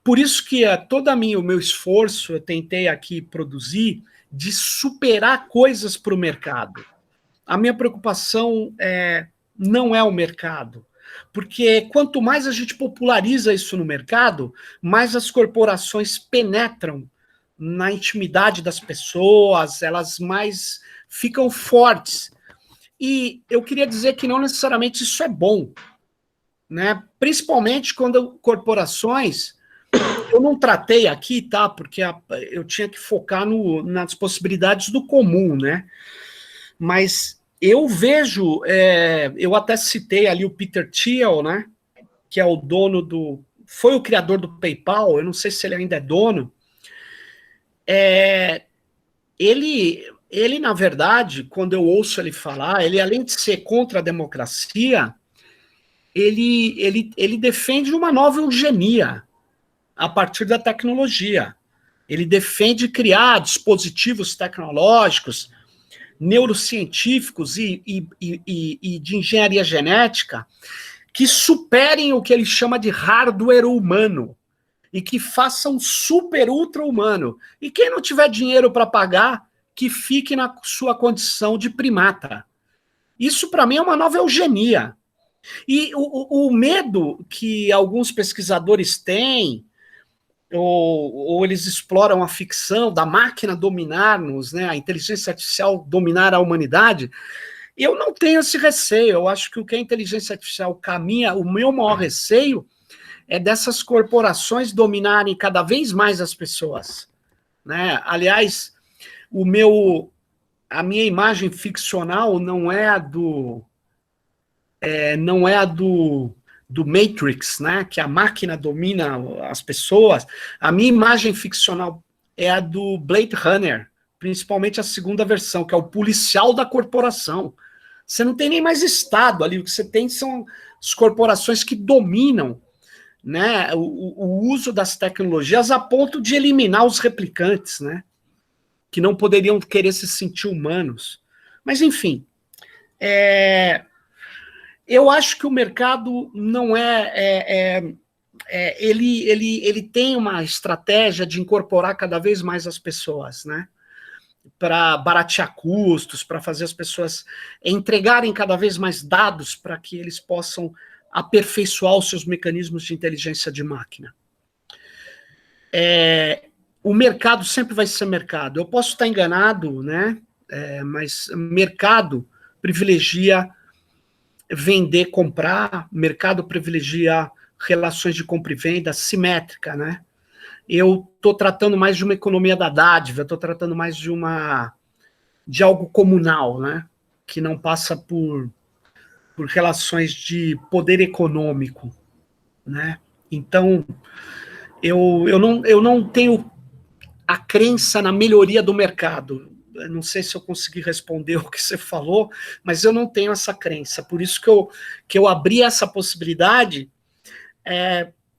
Por isso que todo o meu esforço, eu tentei aqui produzir, de superar coisas para o mercado. A minha preocupação não é o mercado, porque quanto mais a gente populariza isso no mercado, mais as corporações penetram na intimidade das pessoas, elas mais ficam fortes. E eu queria dizer que não necessariamente isso é bom, né? Principalmente quando corporações... Eu não tratei aqui, tá? Porque eu tinha que focar nas possibilidades do comum, né? Mas eu vejo, eu até citei ali o Peter Thiel, né? Que é o dono foi o criador do PayPal, eu não sei se ele ainda é dono. Ele, na verdade, quando eu ouço ele falar, ele, além de ser contra a democracia, ele defende uma nova eugenia a partir da tecnologia. Ele defende criar dispositivos tecnológicos, neurocientíficos e de engenharia genética que superem o que ele chama de hardware humano e que façam super ultra humano. E quem não tiver dinheiro para pagar, que fique na sua condição de primata. Isso, para mim, é uma nova eugenia. E o medo que alguns pesquisadores têm, ou eles exploram a ficção da máquina dominar-nos, né, a inteligência artificial dominar a humanidade, eu não tenho esse receio. Eu acho que o que a inteligência artificial caminha, o meu maior receio é dessas corporações dominarem cada vez mais as pessoas, né? Aliás, a minha imagem ficcional não é a do Matrix, né, que a máquina domina as pessoas. A minha imagem ficcional é a do Blade Runner, principalmente a segunda versão, que é o policial da corporação. Você não tem nem mais Estado ali, o que você tem são as corporações que dominam, né, o uso das tecnologias a ponto de eliminar os replicantes, né, que não poderiam querer se sentir humanos. Mas, enfim, eu acho que o mercado não ele tem uma estratégia de incorporar cada vez mais as pessoas, né? Para baratear custos, para fazer as pessoas entregarem cada vez mais dados para que eles possam aperfeiçoar os seus mecanismos de inteligência de máquina. O mercado sempre vai ser mercado. Eu posso estar enganado, né? Mas mercado privilegia vender, comprar, mercado privilegia relações de compra e venda simétrica, né? Eu estou tratando mais de uma economia da dádiva, estou tratando mais de algo comunal, né? Que não passa por relações de poder econômico, né? Então, eu não tenho a crença na melhoria do mercado. não sei se eu consegui responder o que você falou, mas eu não tenho essa crença. Por isso que eu abri essa possibilidade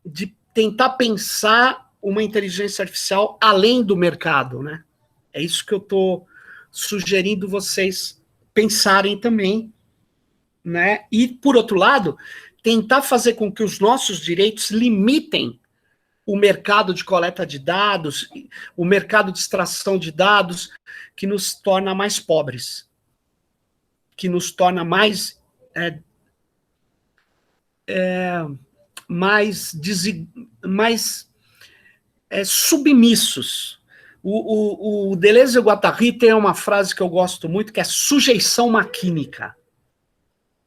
de tentar pensar uma inteligência artificial além do mercado, né? É isso que eu estou sugerindo vocês pensarem também, né? E, por outro lado, tentar fazer com que os nossos direitos limitem o mercado de coleta de dados, o mercado de extração de dados, que nos torna mais pobres, que nos torna mais submissos. O Deleuze e Guattari tem uma frase que eu gosto muito, que é sujeição maquínica.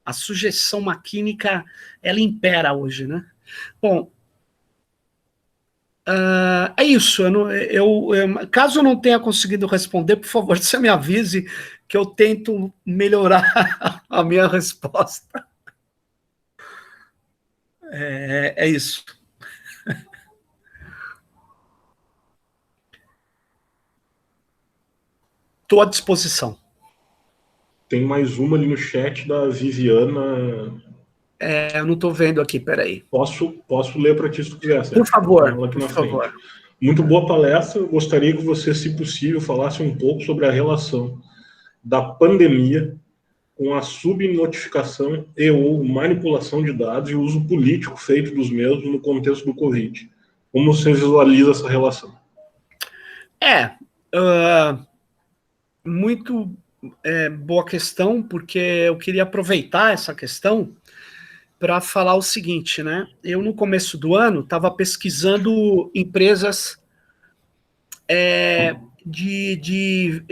A sujeição maquínica, ela impera hoje, né? Bom, é isso. Caso eu não tenha conseguido responder, por favor, você me avise que eu tento melhorar a minha resposta. É isso. Estou à disposição. Tem mais uma ali no chat da Viviana. Eu não estou vendo aqui, peraí. Posso ler para ti se tu quiser. Por favor, por favor. Muito boa palestra. Eu gostaria que você, se possível, falasse um pouco sobre a relação da pandemia com a subnotificação e ou manipulação de dados e o uso político feito dos mesmos no contexto do Covid. Como você visualiza essa relação? Muito boa questão, porque eu queria aproveitar essa questão para falar o seguinte, né? Eu, no começo do ano, estava pesquisando empresas de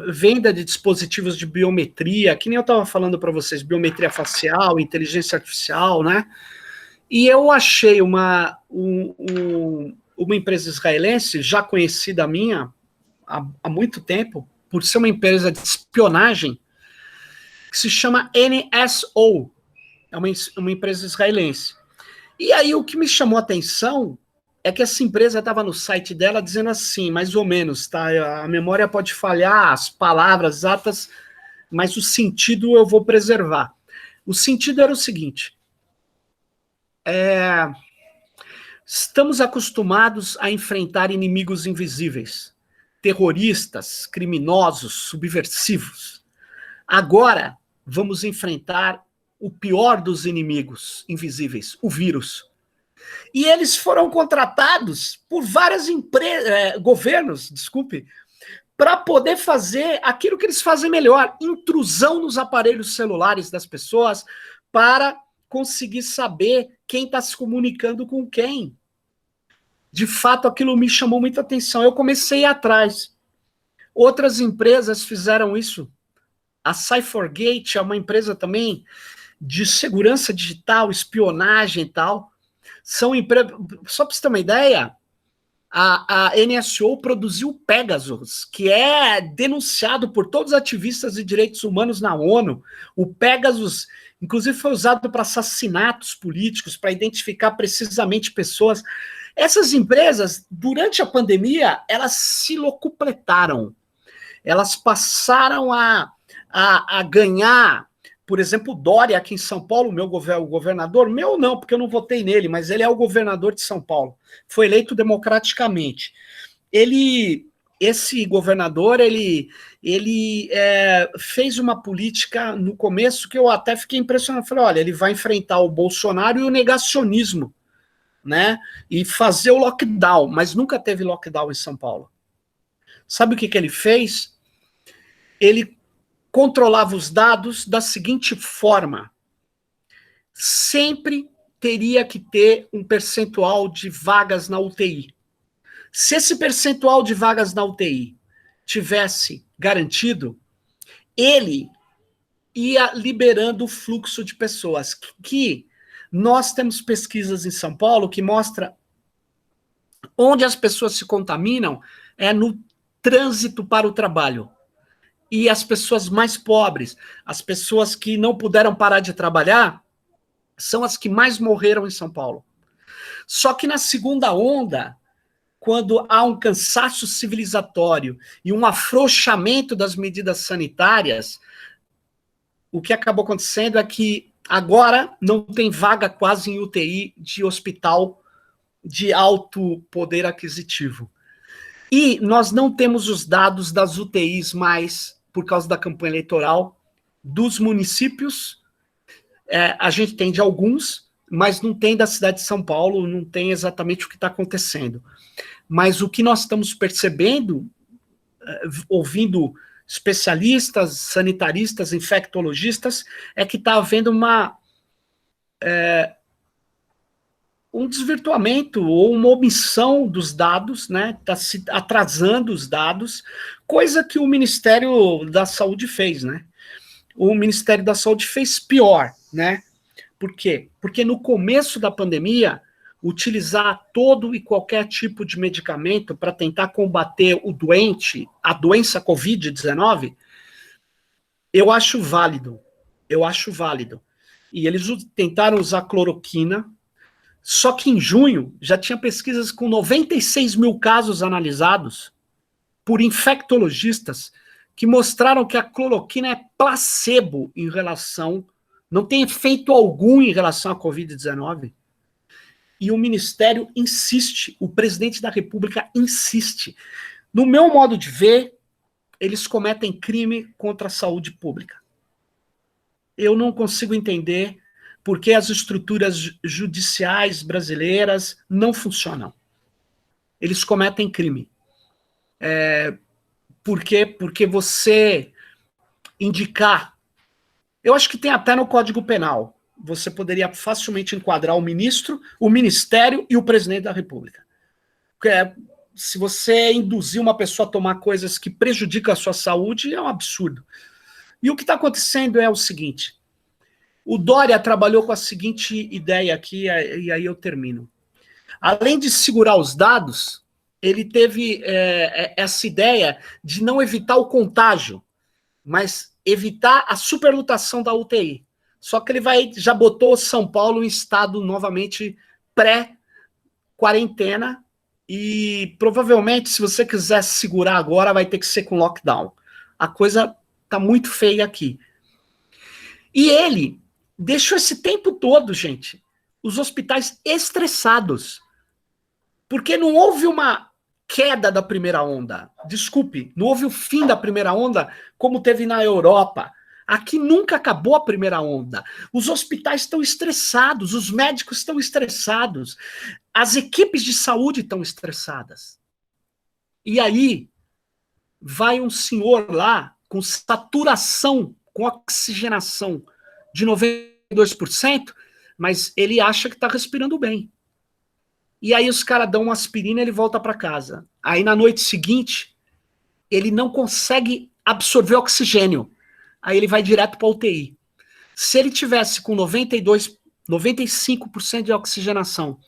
venda de dispositivos de biometria, que nem eu estava falando para vocês, biometria facial, inteligência artificial, né? E eu achei uma empresa israelense, já conhecida minha há muito tempo, por ser uma empresa de espionagem, que se chama NSO, é uma empresa israelense. E aí o que me chamou a atenção é que essa empresa estava no site dela dizendo assim, mais ou menos, tá? A memória pode falhar, as palavras exatas, mas o sentido eu vou preservar. O sentido era o seguinte: estamos acostumados a enfrentar inimigos invisíveis, terroristas, criminosos, subversivos. Agora vamos enfrentar o pior dos inimigos invisíveis, o vírus. E eles foram contratados por várias governos, para poder fazer aquilo que eles fazem melhor, intrusão nos aparelhos celulares das pessoas, para conseguir saber quem está se comunicando com quem. De fato, aquilo me chamou muita atenção. Eu comecei a ir atrás. Outras empresas fizeram isso. A CipherGate é uma empresa também de segurança digital, espionagem e tal. São empresas. Só para você ter uma ideia, a NSO produziu o Pegasus, que é denunciado por todos os ativistas de direitos humanos na ONU. O Pegasus, inclusive, foi usado para assassinatos políticos, para identificar precisamente pessoas. Essas empresas, durante a pandemia, elas se locupletaram. Elas passaram a ganhar. Por exemplo, o Dória aqui em São Paulo, o governador, meu não, porque eu não votei nele, mas ele é o governador de São Paulo. Foi eleito democraticamente. Esse governador, ele fez uma política no começo que eu até fiquei impressionado. Falei, olha, ele vai enfrentar o Bolsonaro e o negacionismo, né? E fazer o lockdown, mas nunca teve lockdown em São Paulo. Sabe o que ele fez? Ele controlava os dados da seguinte forma: sempre teria que ter um percentual de vagas na UTI. Se esse percentual de vagas na UTI tivesse garantido, ele ia liberando o fluxo de pessoas. Que nós temos pesquisas em São Paulo que mostram onde as pessoas se contaminam é no trânsito para o trabalho. E as pessoas mais pobres, as pessoas que não puderam parar de trabalhar, são as que mais morreram em São Paulo. Só que na segunda onda, quando há um cansaço civilizatório e um afrouxamento das medidas sanitárias, o que acabou acontecendo é que agora não tem vaga quase em UTI de hospital de alto poder aquisitivo. E nós não temos os dados das UTIs mais, por causa da campanha eleitoral, dos municípios. A gente tem de alguns, mas não tem da cidade de São Paulo, não tem exatamente o que está acontecendo. Mas o que nós estamos percebendo, ouvindo especialistas, sanitaristas, infectologistas, é que está havendo um desvirtuamento ou uma omissão dos dados, né? Está se atrasando os dados, coisa que o Ministério da Saúde fez, né? O Ministério da Saúde fez pior, né? Por quê? Porque no começo da pandemia, utilizar todo e qualquer tipo de medicamento para tentar combater o doente, a doença Covid-19, eu acho válido. E eles tentaram usar cloroquina, só que em junho já tinha pesquisas com 96 mil casos analisados por infectologistas que mostraram que a cloroquina é placebo em relação, não tem efeito algum em relação à Covid-19. E o Ministério insiste, o presidente da República insiste. No meu modo de ver, eles cometem crime contra a saúde pública. Eu não consigo entender por que as estruturas judiciais brasileiras não funcionam. Eles cometem crime. Por quê? Porque você indicar... Eu acho que tem até no Código Penal. Você poderia facilmente enquadrar o ministro, o ministério e o presidente da República. Se você induzir uma pessoa a tomar coisas que prejudicam a sua saúde, é um absurdo. E o que está acontecendo é o seguinte... O Dória trabalhou com a seguinte ideia aqui, e aí eu termino. Além de segurar os dados, ele teve essa ideia de não evitar o contágio, mas evitar a superlotação da UTI. Só que ele já botou São Paulo em estado novamente pré-quarentena, e provavelmente, se você quiser segurar agora, vai ter que ser com lockdown. A coisa está muito feia aqui. E ele deixou esse tempo todo, gente, os hospitais estressados. Porque não houve uma queda da primeira onda. Desculpe, não houve o fim da primeira onda como teve na Europa. Aqui nunca acabou a primeira onda. Os hospitais estão estressados, os médicos estão estressados, as equipes de saúde estão estressadas. E aí vai um senhor lá com saturação, com oxigenação de 92%, mas ele acha que está respirando bem. E aí os caras dão uma aspirina e ele volta para casa. Aí na noite seguinte, ele não consegue absorver oxigênio. Aí ele vai direto para a UTI. Se ele tivesse com 95% de oxigenação,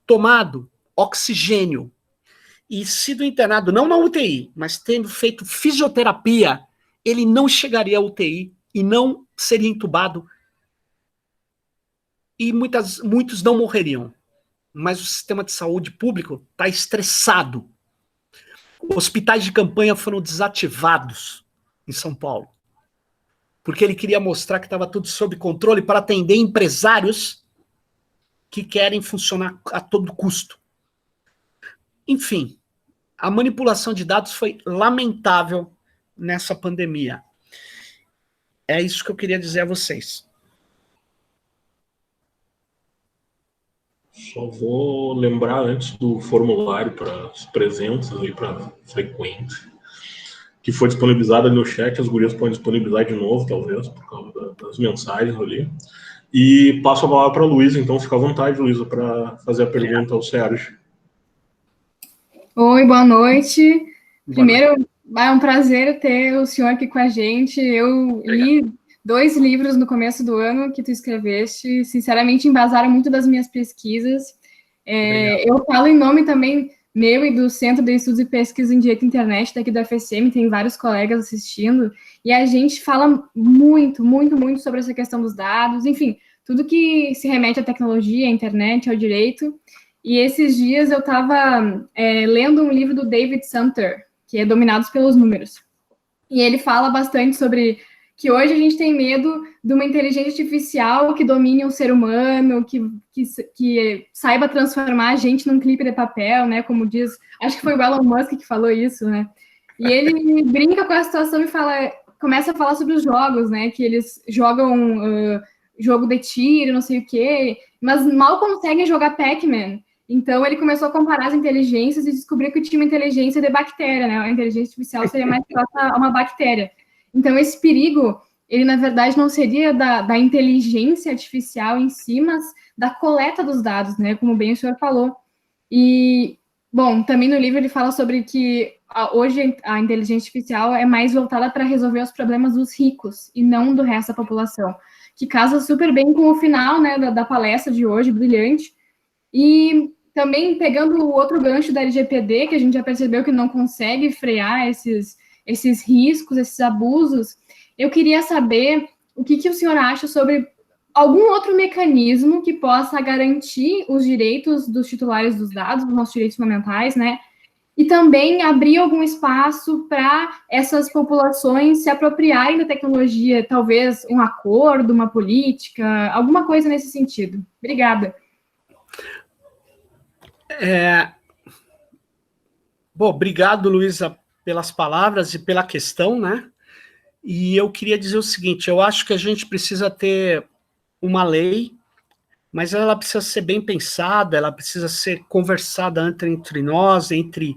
tomado oxigênio e sido internado, não na UTI, mas tendo feito fisioterapia, ele não chegaria à UTI e não seria entubado, e muitos não morreriam. Mas o sistema de saúde público está estressado. Hospitais de campanha foram desativados em São Paulo, porque ele queria mostrar que estava tudo sob controle para atender empresários que querem funcionar a todo custo. Enfim, a manipulação de dados foi lamentável nessa pandemia. É isso que eu queria dizer a vocês. Só vou lembrar antes do formulário para os presentes e para frequentes, que foi disponibilizado ali no chat. As gurias podem disponibilizar de novo, talvez, por causa das mensagens ali. E passo a palavra para a Luísa, então fica à vontade, Luísa, para fazer a pergunta ao Sérgio. Oi, boa noite. Primeiro, é um prazer ter o senhor aqui com a gente. Eu li 2 livros no começo do ano que tu escreveste, sinceramente embasaram muito das minhas pesquisas. Eu falo em nome também meu e do Centro de Estudos e Pesquisa em Direito e Internet, daqui da FSM, tem vários colegas assistindo, e a gente fala muito, muito, muito sobre essa questão dos dados, enfim, tudo que se remete à tecnologia, à internet, ao direito. E esses dias eu estava lendo um livro do David Sumter, que é Dominados pelos Números. E ele fala bastante sobre que hoje a gente tem medo de uma inteligência artificial que domine um ser humano, que saiba transformar a gente num clipe de papel, né? Como diz, acho que foi o Elon Musk que falou isso, né? E ele brinca com a situação e começa a falar sobre os jogos, né? Que eles jogam jogo de tiro, não sei o quê, mas mal conseguem jogar Pac-Man. Então ele começou a comparar as inteligências e descobriu que tinha uma inteligência de bactéria, né? A inteligência artificial seria mais próxima a uma bactéria. Então, esse perigo, ele, na verdade, não seria da inteligência artificial em si, mas da coleta dos dados, né? Como bem o senhor falou. E, bom, também no livro ele fala sobre que hoje a inteligência artificial é mais voltada para resolver os problemas dos ricos e não do resto da população, que casa super bem com o final, né, da palestra de hoje, brilhante. E também pegando o outro gancho da LGPD, que a gente já percebeu que não consegue frear esses riscos, esses abusos, eu queria saber o que o senhor acha sobre algum outro mecanismo que possa garantir os direitos dos titulares dos dados, dos nossos direitos fundamentais, né? E também abrir algum espaço para essas populações se apropriarem da tecnologia, talvez um acordo, uma política, alguma coisa nesse sentido. Obrigada. Bom, obrigado, Luísa, pelas palavras e pela questão, né? E eu queria dizer o seguinte, eu acho que a gente precisa ter uma lei, mas ela precisa ser bem pensada, ela precisa ser conversada entre nós, entre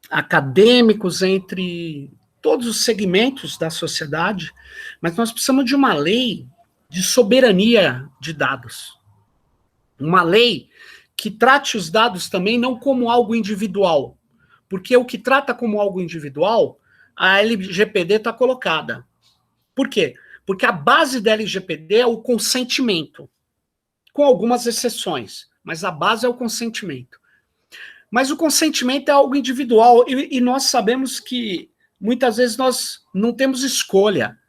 acadêmicos, entre todos os segmentos da sociedade, mas nós precisamos de uma lei de soberania de dados. Uma lei que trate os dados também não como algo individual, porque o que trata como algo individual, a LGPD está colocada. Por quê? Porque a base da LGPD é o consentimento, com algumas exceções, mas a base é o consentimento. Mas o consentimento é algo individual, e nós sabemos que muitas vezes nós não temos escolha.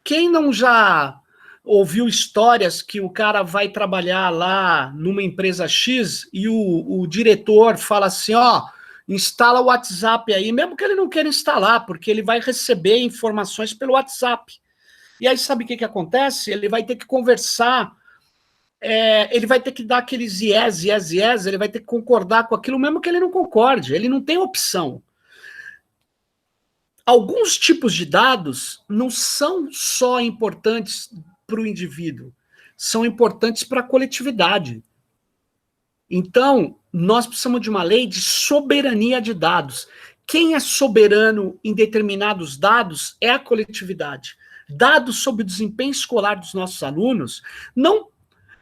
Quem não já ouviu histórias que o cara vai trabalhar lá numa empresa X e o diretor fala assim, ó, instala o WhatsApp aí, mesmo que ele não queira instalar, porque ele vai receber informações pelo WhatsApp. E aí sabe o que acontece? Ele vai ter que conversar, ele vai ter que dar aqueles yes, ele vai ter que concordar com aquilo, mesmo que ele não concorde, ele não tem opção. Alguns tipos de dados não são só importantes para o indivíduo, são importantes para a coletividade. Então, nós precisamos de uma lei de soberania de dados. Quem é soberano em determinados dados é a coletividade. Dados sobre o desempenho escolar dos nossos alunos, não,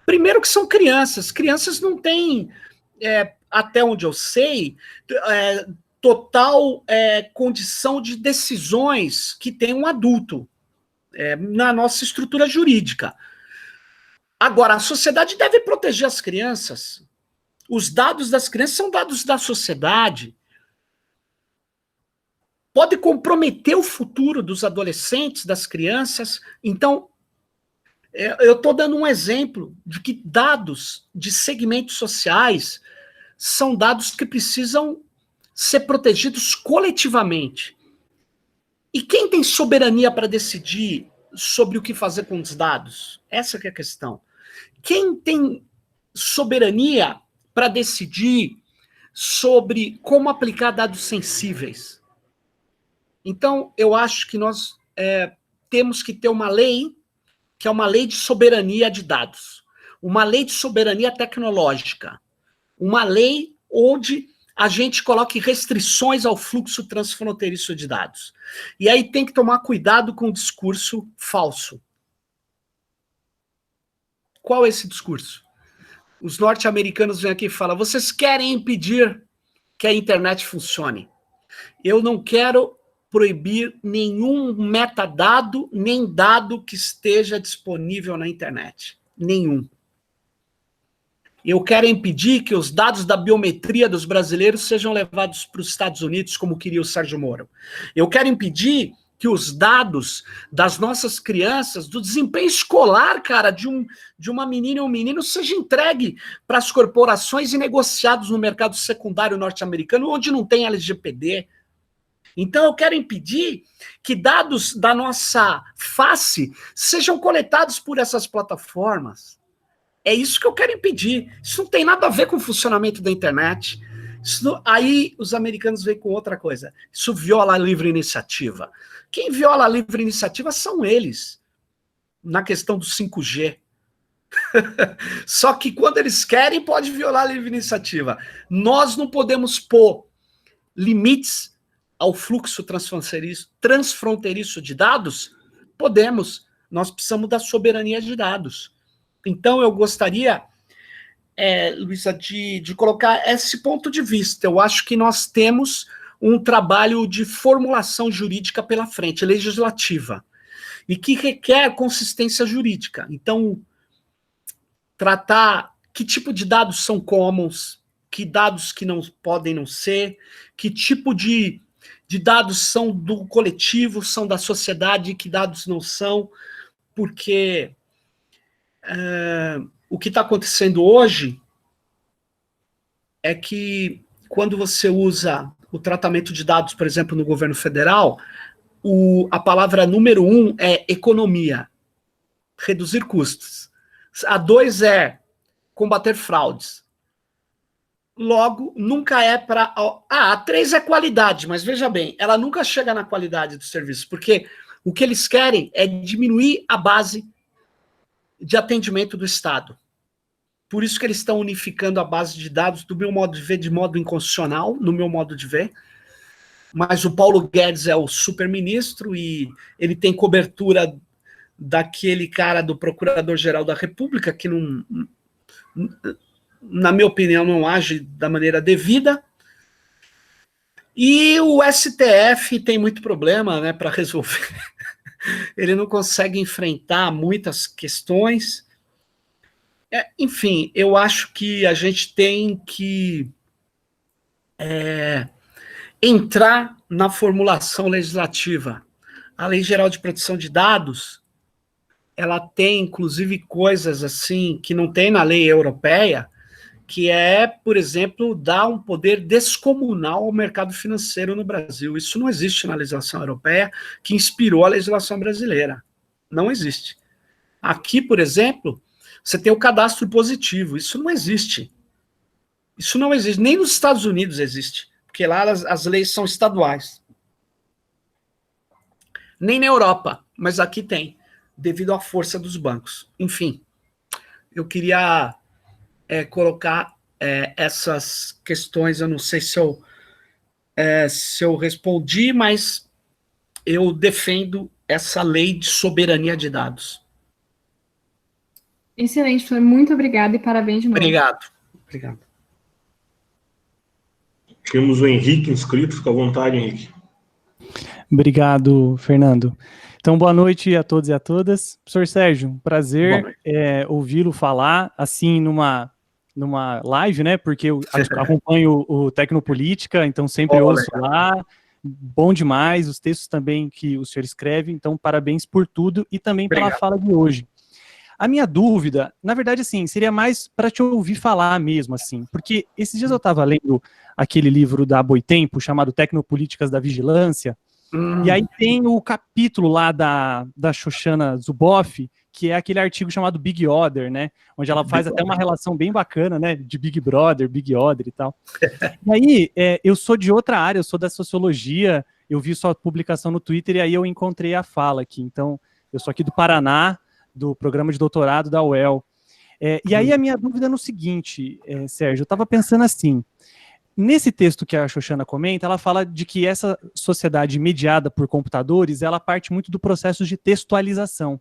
primeiro que são crianças não têm, até onde eu sei, total condição de decisões que tem um adulto na nossa estrutura jurídica. Agora, a sociedade deve proteger as crianças. Os dados das crianças são dados da sociedade. Pode comprometer o futuro dos adolescentes, das crianças. Então, eu estou dando um exemplo de que dados de segmentos sociais são dados que precisam ser protegidos coletivamente. E quem tem soberania para decidir sobre o que fazer com os dados? Essa que é a questão. Quem tem soberania para decidir sobre como aplicar dados sensíveis? Então, eu acho que nós temos que ter uma lei, que é uma lei de soberania de dados, uma lei de soberania tecnológica, uma lei onde a gente coloque restrições ao fluxo transfronteiriço de dados. E aí tem que tomar cuidado com o discurso falso. Qual é esse discurso? Os norte-americanos vêm aqui e falam, vocês querem impedir que a internet funcione. Eu não quero proibir nenhum metadado, nem dado que esteja disponível na internet. Nenhum. Eu quero impedir que os dados da biometria dos brasileiros sejam levados para os Estados Unidos, como queria o Sérgio Moro. Eu quero impedir que os dados das nossas crianças, do desempenho escolar, cara, de uma menina ou um menino, seja entregue para as corporações e negociados no mercado secundário norte-americano, onde não tem LGPD. Então, eu quero impedir que dados da nossa face sejam coletados por essas plataformas. É isso que eu quero impedir. Isso não tem nada a ver com o funcionamento da internet. Aí os americanos vêm com outra coisa. Isso viola a livre iniciativa. Quem viola a livre iniciativa são eles, na questão do 5G. Só que quando eles querem, pode violar a livre iniciativa. Nós não podemos pôr limites ao fluxo transfronteiriço de dados? Podemos. Nós precisamos da soberania de dados. Então, eu gostaria, Luísa, de colocar esse ponto de vista. Eu acho que nós temos um trabalho de formulação jurídica pela frente, legislativa, e que requer consistência jurídica. Então, tratar que tipo de dados são commons, que dados que não podem não ser, que tipo de dados são do coletivo, são da sociedade, que dados não são, porque o que está acontecendo hoje é que quando você usa o tratamento de dados, por exemplo, no governo federal, a palavra número 1 é economia, reduzir custos. A 2 é combater fraudes. Logo, nunca é para... a 3 é qualidade, mas veja bem, ela nunca chega na qualidade do serviço, porque o que eles querem é diminuir a base de atendimento do Estado. Por isso que eles estão unificando a base de dados, do meu modo de ver, de modo inconstitucional, no meu modo de ver. Mas o Paulo Guedes é o super-ministro e ele tem cobertura daquele cara do Procurador-Geral da República, que não, na minha opinião, não age da maneira devida. E o STF tem muito problema, né, para resolver. Ele não consegue enfrentar muitas questões. Enfim, eu acho que a gente tem que entrar na formulação legislativa. A Lei Geral de Proteção de Dados, ela tem, inclusive, coisas assim que não tem na lei europeia, que é, por exemplo, dar um poder descomunal ao mercado financeiro no Brasil. Isso não existe na legislação europeia, que inspirou a legislação brasileira. Não existe. Aqui, por exemplo, você tem o cadastro positivo. Isso não existe. Isso não existe. Nem nos Estados Unidos existe, porque lá as leis são estaduais. Nem na Europa, mas aqui tem, devido à força dos bancos. Enfim, eu queria colocar essas questões. Eu não sei se eu respondi, mas eu defendo essa lei de soberania de dados. Excelente, Flor. Muito obrigada e parabéns de novo. Obrigado. Temos o Henrique inscrito, fica à vontade, Henrique. Obrigado, Fernando. Então, boa noite a todos e a todas. Professor Sérgio, um prazer ouvi-lo falar, assim, numa live, né, porque eu acompanho o Tecnopolítica, então sempre ouço lá, bom demais, os textos também que o senhor escreve, então parabéns por tudo e também pela fala de hoje. A minha dúvida, na verdade, assim, seria mais para te ouvir falar mesmo, assim, porque esses dias eu estava lendo aquele livro da Boitempo, chamado Tecnopolíticas da Vigilância, e aí tem o capítulo lá da Shoshana Zuboff, que é aquele artigo chamado Big Other, né, onde ela faz até uma relação bem bacana, né, de Big Brother, Big Other e tal. E aí, eu sou de outra área, eu sou da sociologia, eu vi sua publicação no Twitter e aí eu encontrei a fala aqui, então, eu sou aqui do Paraná, do programa de doutorado da UEL. E aí a minha dúvida é no seguinte, Sérgio, eu estava pensando assim, nesse texto que a Shoshana comenta, ela fala de que essa sociedade mediada por computadores, ela parte muito do processo de textualização.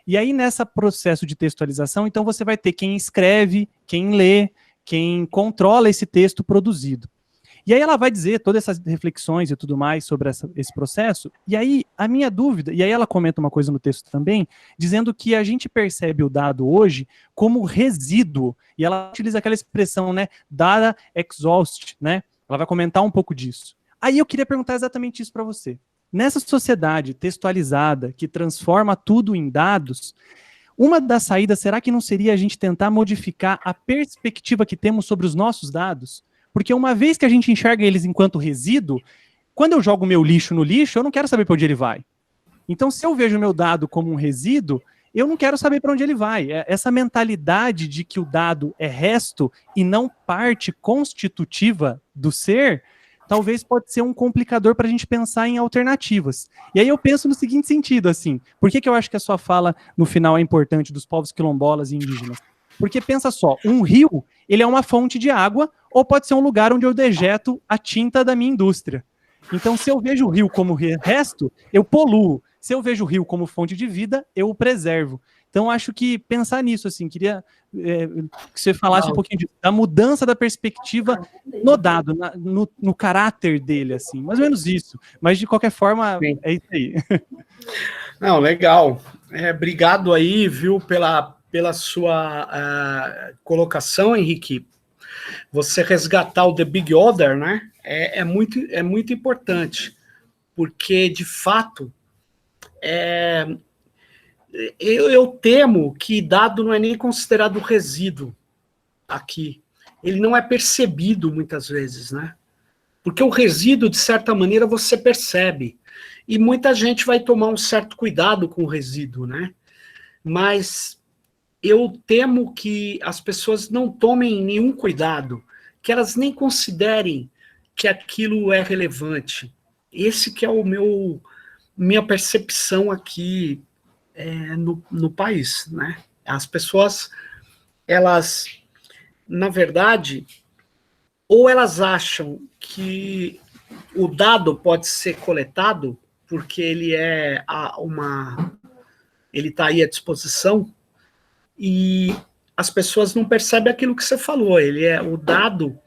E aí nesse processo de textualização, então você vai ter quem escreve, quem lê, quem controla esse texto produzido. E aí ela vai dizer todas essas reflexões e tudo mais sobre esse processo, e aí a minha dúvida, e aí ela comenta uma coisa no texto também, dizendo que a gente percebe o dado hoje como resíduo, e ela utiliza aquela expressão, né, data exhaust, né, ela vai comentar um pouco disso. Aí eu queria perguntar exatamente isso para você. nessa sociedade textualizada, que transforma tudo em dados, uma das saídas, será que não seria a gente tentar modificar a perspectiva que temos sobre os nossos dados? Porque uma vez que a gente enxerga eles enquanto resíduo, quando eu jogo meu lixo no lixo, eu não quero saber para onde ele vai. Então, se eu vejo o meu dado como um resíduo, eu não quero saber para onde ele vai. Essa mentalidade de que o dado é resto e não parte constitutiva do ser, talvez pode ser um complicador para a gente pensar em alternativas. E aí eu penso no seguinte sentido, assim, por que eu acho que a sua fala no final é importante dos povos quilombolas e indígenas? Porque pensa só, um rio, ele é uma fonte de água ou pode ser um lugar onde eu dejeto a tinta da minha indústria. Então, se eu vejo o rio como resto, eu poluo. Se eu vejo o rio como fonte de vida, eu o preservo. Então, acho que pensar nisso, assim, queria que você falasse um pouquinho da mudança da perspectiva no dado, no caráter dele, assim, mais ou menos isso. Mas, de qualquer forma, sim, é isso aí. Não, legal. Obrigado aí, viu, pela sua colocação, Henrique. Você resgatar o The Big Order, né, é muito importante, porque, de fato, eu temo que dado não é nem considerado resíduo aqui. Ele não é percebido muitas vezes, né? Porque o resíduo, de certa maneira, você percebe. E muita gente vai tomar um certo cuidado com o resíduo, né? Mas eu temo que as pessoas não tomem nenhum cuidado, que elas nem considerem que aquilo é relevante. Esse que é minha percepção aqui no país, né? As pessoas, elas, na verdade, ou elas acham que o dado pode ser coletado porque ele ele está aí à disposição, e as pessoas não percebem aquilo que você falou. O dado,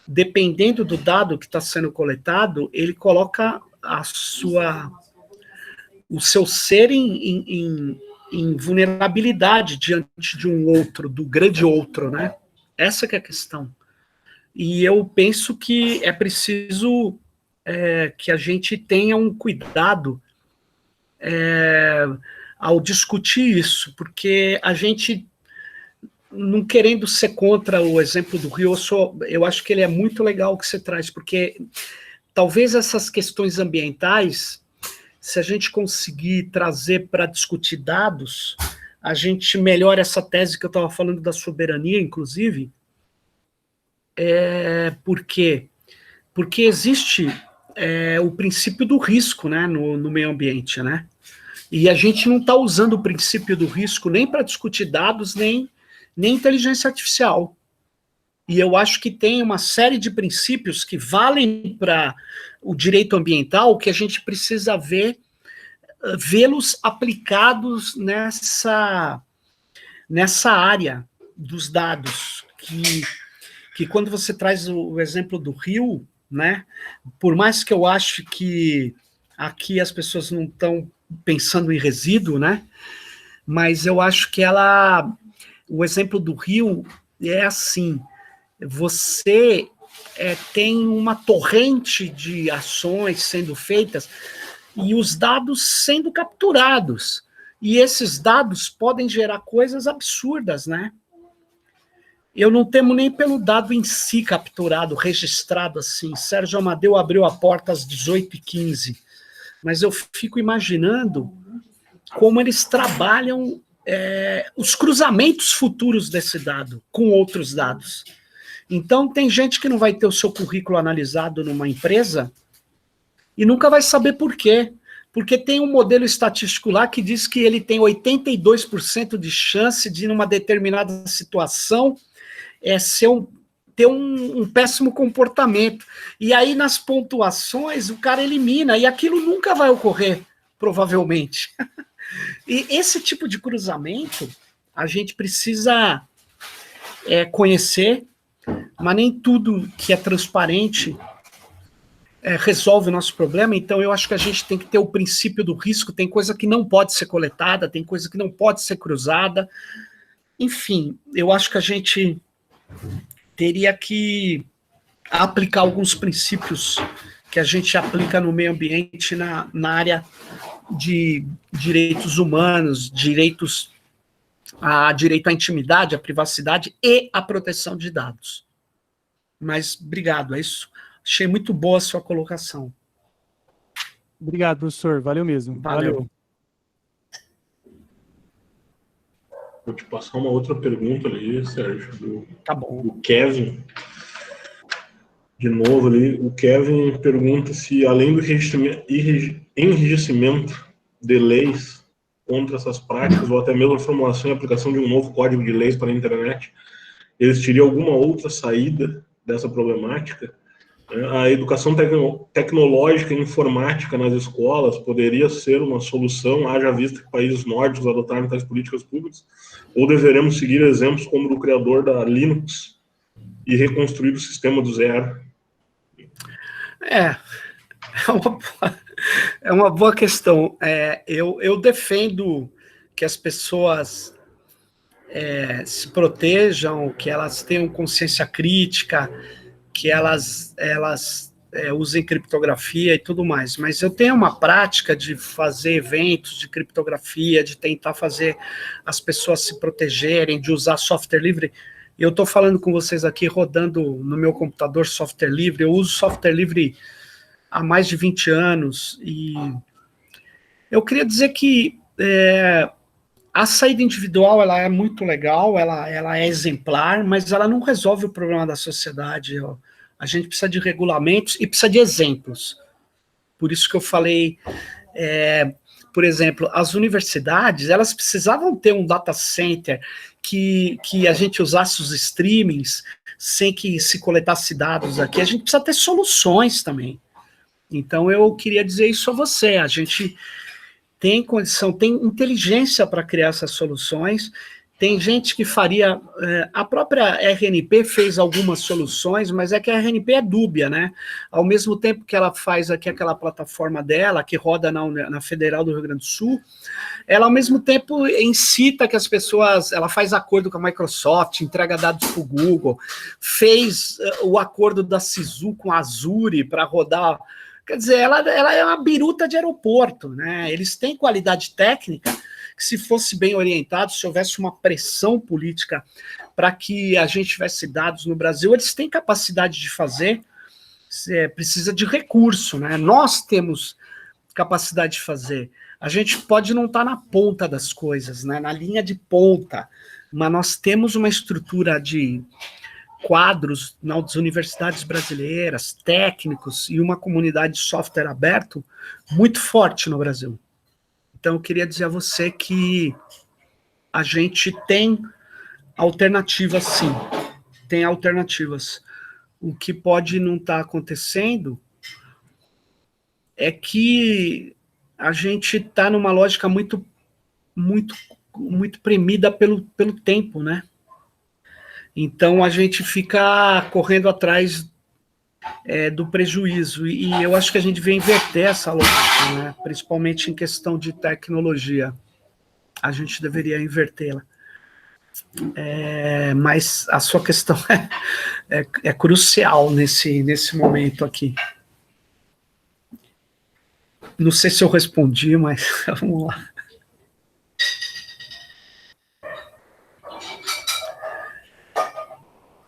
dependendo do dado que está sendo coletado, ele coloca o seu ser em vulnerabilidade diante de um outro, do grande outro, né? Essa que é a questão. E eu penso que é preciso que a gente tenha um cuidado ao discutir isso, porque a gente, não querendo ser contra o exemplo do Rio, eu acho que ele é muito legal o que você traz, porque talvez essas questões ambientais, se a gente conseguir trazer para discutir dados, a gente melhora essa tese que eu estava falando da soberania, inclusive. Por quê? Porque existe o princípio do risco, né, no meio ambiente, né? E a gente não está usando o princípio do risco nem para discutir dados, nem inteligência artificial. E eu acho que tem uma série de princípios que valem para o direito ambiental que a gente precisa vê-los aplicados nessa área dos dados, que quando você traz o exemplo do Rio, né, por mais que eu ache que aqui as pessoas não estão pensando em resíduo, né, mas eu acho que o exemplo do Rio é assim, você tem uma torrente de ações sendo feitas e os dados sendo capturados. E esses dados podem gerar coisas absurdas, né? Eu não temo nem pelo dado em si capturado, registrado assim. Sérgio Amadeu abriu a porta às 18h15, mas eu fico imaginando como eles trabalham os cruzamentos futuros desse dado com outros dados. Então, tem gente que não vai ter o seu currículo analisado numa empresa e nunca vai saber por quê. Porque tem um modelo estatístico lá que diz que ele tem 82% de chance de, numa determinada situação, ter um péssimo comportamento. E aí, nas pontuações, o cara elimina, e aquilo nunca vai ocorrer, provavelmente. E esse tipo de cruzamento, a gente precisa conhecer, mas nem tudo que é transparente resolve o nosso problema. Então eu acho que a gente tem que ter o princípio do risco, tem coisa que não pode ser coletada, tem coisa que não pode ser cruzada. Enfim, eu acho que a gente teria que aplicar alguns princípios que a gente aplica no meio ambiente na área de direitos humanos, direito à intimidade, à privacidade e à proteção de dados. Mas obrigado, é isso. Achei muito boa a sua colocação. Obrigado, professor. Valeu mesmo. Valeu. Vou te passar uma outra pergunta ali, Sérgio, Tá bom. do Kevin. De novo ali, o Kevin pergunta se, além do enrijecimento de leis contra essas práticas, ou até mesmo a formulação e aplicação de um novo código de leis para a internet, existiria alguma outra saída dessa problemática? A educação tecnológica e informática nas escolas poderia ser uma solução, haja vista que países nórdicos adotaram tais políticas públicas? Ou deveremos seguir exemplos como o do criador da Linux e reconstruir o sistema do zero? É uma boa questão. Eu defendo que as pessoas se protejam, que elas tenham consciência crítica, que elas usem criptografia e tudo mais, mas eu tenho uma prática de fazer eventos de criptografia, de tentar fazer as pessoas se protegerem, de usar software livre. Eu estou falando com vocês aqui, rodando no meu computador software livre. Eu uso software livre há mais de 20 anos, e eu queria dizer que a saída individual ela é muito legal, ela é exemplar, mas ela não resolve o problema da sociedade. A gente precisa de regulamentos e precisa de exemplos. Por isso que eu falei, por exemplo, as universidades, elas precisavam ter um data center que a gente usasse os streamings sem que se coletasse dados aqui. A gente precisa ter soluções também. Então, eu queria dizer isso a você. A gente tem condição, tem inteligência para criar essas soluções. Tem gente que faria... a própria RNP fez algumas soluções, mas é que a RNP é dúbia, né? Ao mesmo tempo que ela faz aqui aquela plataforma dela, que roda na Federal do Rio Grande do Sul, ela, ao mesmo tempo, incita que as pessoas... Ela faz acordo com a Microsoft, entrega dados para o Google, fez o acordo da Sisu com a Azure para rodar... Quer dizer, ela é uma biruta de aeroporto, né? Eles têm qualidade técnica que, se fosse bem orientado, se houvesse uma pressão política para que a gente tivesse dados no Brasil, eles têm capacidade de fazer, precisa de recurso, né? Nós temos capacidade de fazer. A gente pode não estar na ponta das coisas, né? Na linha de ponta, mas nós temos uma estrutura de quadros nas universidades brasileiras, técnicos e uma comunidade de software aberto muito forte no Brasil. Então, eu queria dizer a você que a gente tem alternativas, sim. Tem alternativas. O que pode não estar acontecendo é que a gente está numa lógica muito premida pelo tempo, né? Então, a gente fica correndo atrás do prejuízo, e eu acho que a gente vem inverter essa lógica, né? Principalmente em questão de tecnologia. A gente deveria invertê-la. Mas a sua questão é crucial nesse momento aqui. Não sei se eu respondi, mas vamos lá.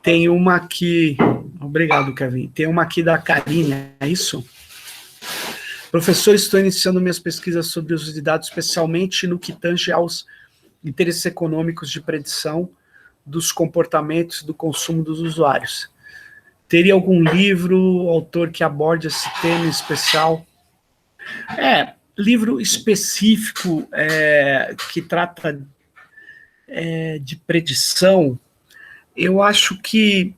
Tem uma aqui, obrigado, Kevin. Tem uma aqui da Karine, é isso? Professor, estou iniciando minhas pesquisas sobre uso de dados, especialmente no que tange aos interesses econômicos de predição dos comportamentos do consumo dos usuários. Teria algum livro, autor que aborde esse tema em especial? Livro específico que trata de predição. Eu acho que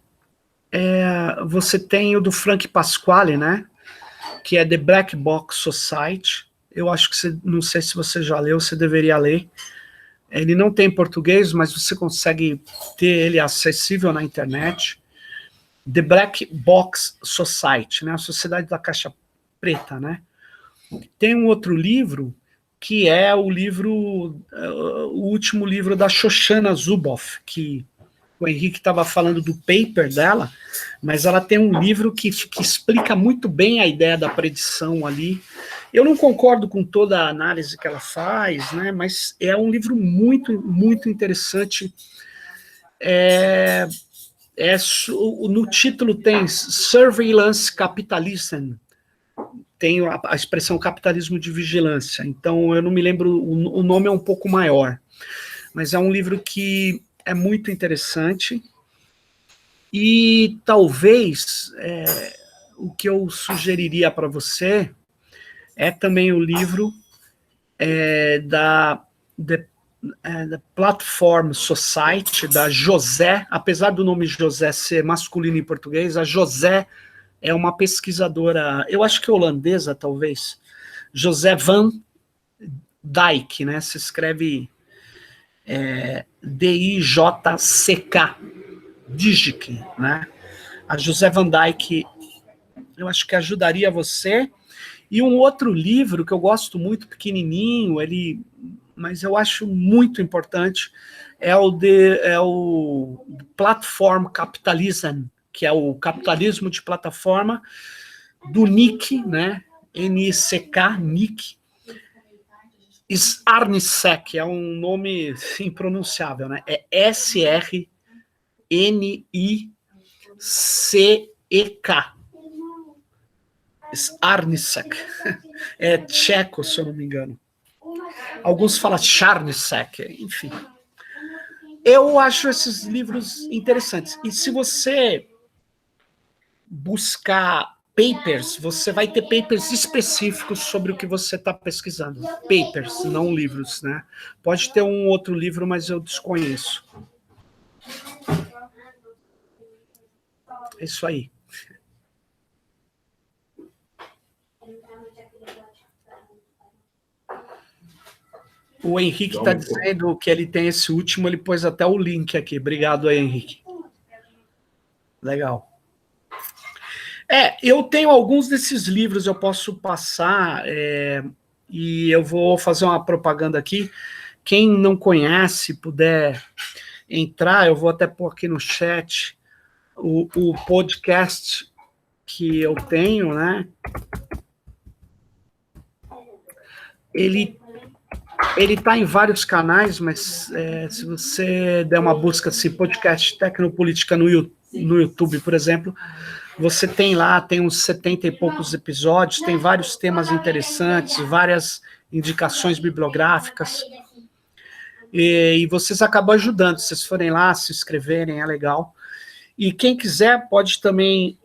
você tem o do Frank Pasquale, né? Que é The Black Box Society. Eu acho que não sei se você já leu, você deveria ler. Ele não tem em português, mas você consegue ter ele acessível na internet. The Black Box Society, né? A Sociedade da Caixa Preta, né? Tem um outro livro que é o último livro da Shoshana Zuboff, que o Henrique estava falando do paper dela, mas ela tem um livro que explica muito bem a ideia da predição ali. Eu não concordo com toda a análise que ela faz, né, mas é um livro muito, muito interessante. No título tem Surveillance Capitalism, tem a expressão capitalismo de vigilância, então eu não me lembro, o nome é um pouco maior, mas é um livro que é muito interessante, e talvez o que eu sugeriria para você é também o livro da Platform Society, da José, apesar do nome José ser masculino em português, a José é uma pesquisadora, eu acho que holandesa, talvez, José van Dijk, né? Se escreve D-I-J-C-K, Dijk, né? A José van Dijk, eu acho que ajudaria você. E um outro livro que eu gosto muito, pequenininho, mas eu acho muito importante, é o Platform Capitalism, que é o capitalismo de plataforma, do Nick, né? N-I-C-K, Nick Srnicek, é um nome impronunciável, né? É S-R-N-I-C-E-K. Srnicek. É tcheco, se eu não me engano. Alguns falam Charnicek, enfim. Eu acho esses livros interessantes. E se você buscar papers, você vai ter papers específicos sobre o que você está pesquisando. Papers, não livros, né? Pode ter um outro livro, mas eu desconheço. É isso aí. O Henrique está dizendo que ele tem esse último, ele pôs até o link aqui. Obrigado aí, Henrique. Legal. Eu tenho alguns desses livros, eu posso passar, e eu vou fazer uma propaganda aqui. Quem não conhece, puder entrar, eu vou até pôr aqui no chat o podcast que eu tenho, né? Ele está em vários canais, mas se você der uma busca assim, podcast Tecnopolítica no YouTube, por exemplo, você tem lá, tem uns 70 e poucos episódios, tem vários temas interessantes, várias indicações bibliográficas, e vocês acabam ajudando, se vocês forem lá, se inscreverem, é legal. E quem quiser pode também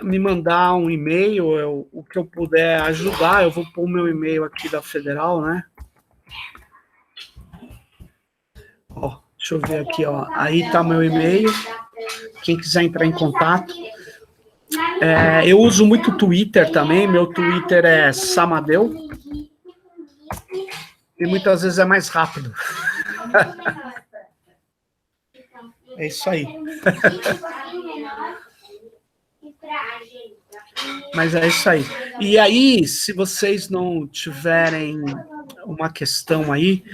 me mandar um e-mail, o que eu puder ajudar, eu vou pôr o meu e-mail aqui da Federal, né? Deixa eu ver aqui, aí tá meu e-mail, quem quiser entrar em contato. Eu uso muito Twitter também, meu Twitter é Samadeu, e muitas vezes é mais rápido. É isso aí. Mas é isso aí. E aí, se vocês não tiverem uma questão aí,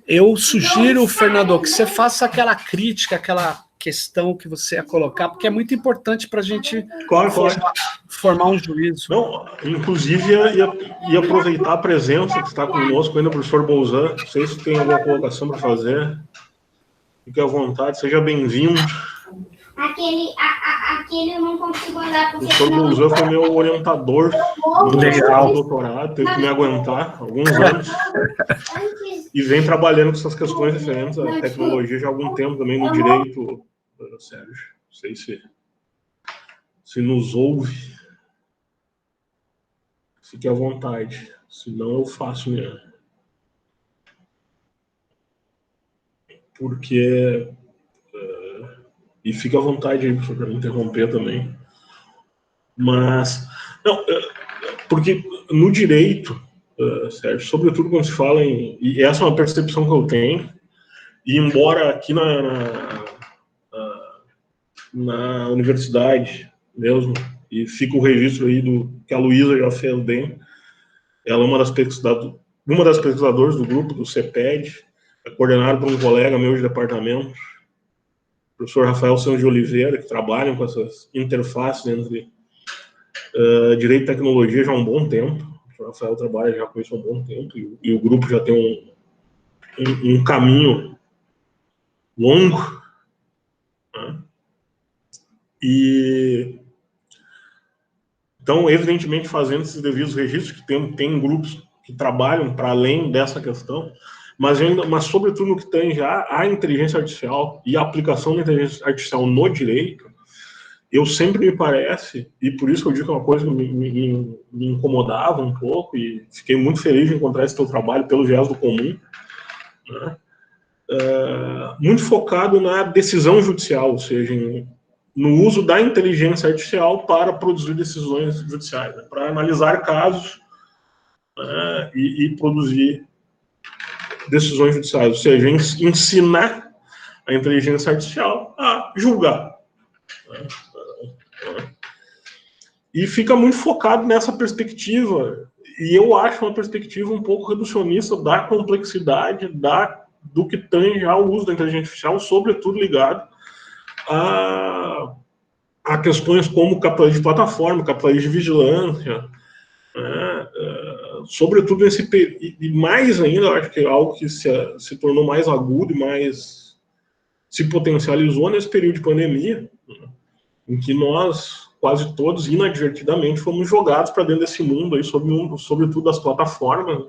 eu sugiro, Fernando, que você faça aquela crítica, aquela questão que você ia colocar, porque é muito importante para a gente formar um juízo. Não, inclusive, ia aproveitar a presença que está conosco ainda, o professor Bolzan. Não sei se tem alguma colocação para fazer. Fique à vontade, seja bem-vindo. Aquele eu não consigo andar porque... O professor Bolzan foi meu orientador no doutorado, teve que me aguentar alguns anos. E vem trabalhando com essas questões referentes à tecnologia já há algum tempo também no direito, Sérgio. Não sei se nos ouve. Fique à vontade, senão eu faço mesmo. Porque... e fique à vontade aí, para me interromper também. Mas... não, porque no direito... Sérgio, sobretudo quando se fala e essa é uma percepção que eu tenho, e embora aqui na universidade mesmo, e fica o registro aí que a Luísa já fez bem, ela é uma das pesquisadoras do grupo do CEPED, é coordenada por um colega meu de departamento, professor Rafael Santos de Oliveira, que trabalham com essas interfaces entre direito e tecnologia já há um bom tempo. O professor Rafael trabalha já com isso há um bom tempo, e o grupo já tem um caminho longo, né? E então, evidentemente, fazendo esses devidos registros, que tem grupos que trabalham para além dessa questão, mas sobretudo no que tange a inteligência artificial e a aplicação da inteligência artificial no direito, eu sempre me parece, e por isso eu digo que é uma coisa que me incomodava um pouco, e fiquei muito feliz de encontrar esse teu trabalho pelo viés do comum, né? Muito focado na decisão judicial, ou seja, no uso da inteligência artificial para produzir decisões judiciais, né? Para analisar casos, né? e produzir decisões judiciais, ou seja, ensinar a inteligência artificial a julgar, né? E fica muito focado nessa perspectiva, e eu acho uma perspectiva um pouco reducionista da complexidade do que tange ao uso da inteligência artificial, sobretudo ligado a questões como capitalismo de plataforma, capitalismo de vigilância, né? Sobretudo nesse período, e mais ainda, eu acho que é algo que se tornou mais agudo e mais se potencializou nesse período de pandemia, né? Em que nós, quase todos, inadvertidamente, fomos jogados para dentro desse mundo, aí, sobretudo das plataformas,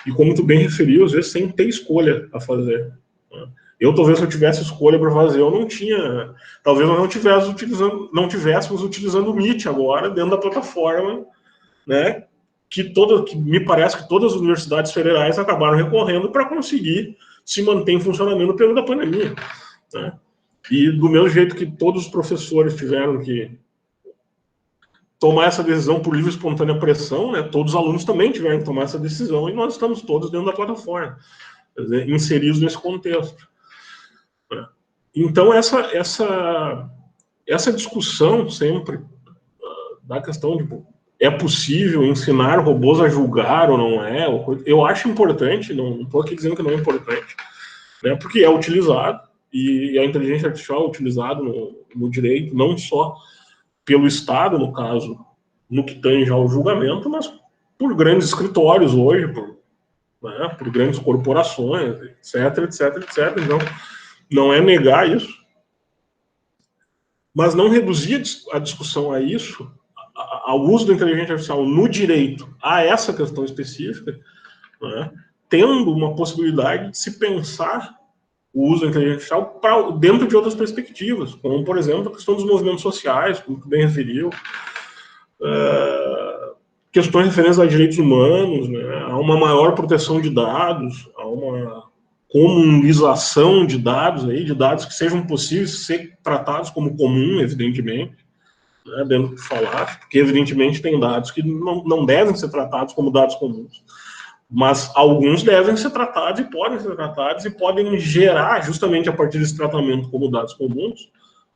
e como tu bem referiu, às vezes sem ter escolha a fazer, né? Talvez, se eu tivesse escolha para fazer, eu não tinha. Talvez nós não tivéssemos utilizando o Meet agora, dentro da plataforma, né? Que me parece que todas as universidades federais acabaram recorrendo para conseguir se manter em funcionamento no período da pandemia, né? E do mesmo jeito que todos os professores tiveram que tomar essa decisão por livre e espontânea pressão, né? Todos os alunos também tiveram que tomar essa decisão, e nós estamos todos dentro da plataforma, quer dizer, inseridos nesse contexto. Então, essa discussão sempre da questão de é possível ensinar robôs a julgar ou não é, eu acho importante, não estou aqui dizendo que não é importante, né? Porque é utilizado, e a inteligência artificial é utilizada no direito, não só pelo Estado, no caso, no que tange ao julgamento, mas por grandes escritórios hoje, por grandes corporações, etc, etc, etc. Então, não é negar isso, mas não reduzir a discussão a isso, ao uso da inteligência artificial no direito, a essa questão específica, né? Tendo uma possibilidade de se pensar o uso da inteligência artificial dentro de outras perspectivas, como, por exemplo, a questão dos movimentos sociais, como tu bem referiu, questões referentes a direitos humanos, né? A uma maior proteção de dados, a uma comunização de dados que sejam possíveis de ser tratados como comum, evidentemente, né, dentro do que falaste, porque evidentemente tem dados que não devem ser tratados como dados comuns, mas alguns devem ser tratados e podem ser tratados e podem gerar, justamente a partir desse tratamento como dados comuns,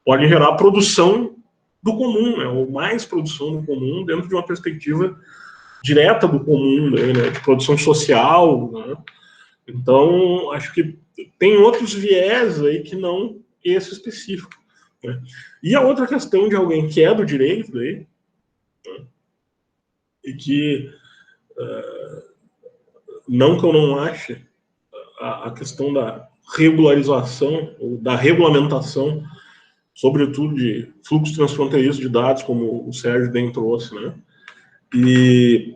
podem gerar produção do comum, né, ou mais produção do comum dentro de uma perspectiva direta do comum, né, de produção social, né? Então, acho que tem outros viés aí que não esse específico, né? E a outra questão de alguém que é do direito, aí, né? E que, não que eu não ache a questão da regularização, ou da regulamentação, sobretudo de fluxos transfronteiriços de dados, como o Sérgio bem trouxe, né? E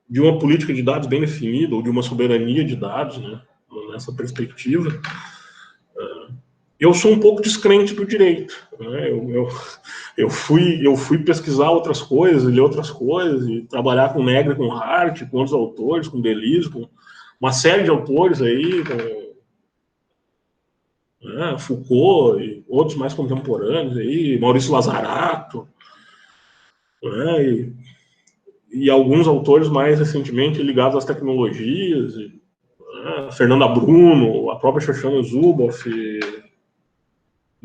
de uma política de dados bem definida, ou de uma soberania de dados, né, nessa perspectiva, eu sou um pouco descrente do direito, né? Eu fui pesquisar outras coisas, ler outras coisas, e trabalhar com Negri, com Hart, com outros autores, com Deleuze, com uma série de autores aí, com, né, Foucault e outros mais contemporâneos aí, Maurício Lazarato, né, e alguns autores mais recentemente ligados às tecnologias, né, Fernanda Bruno, a própria Shoshana Zuboff e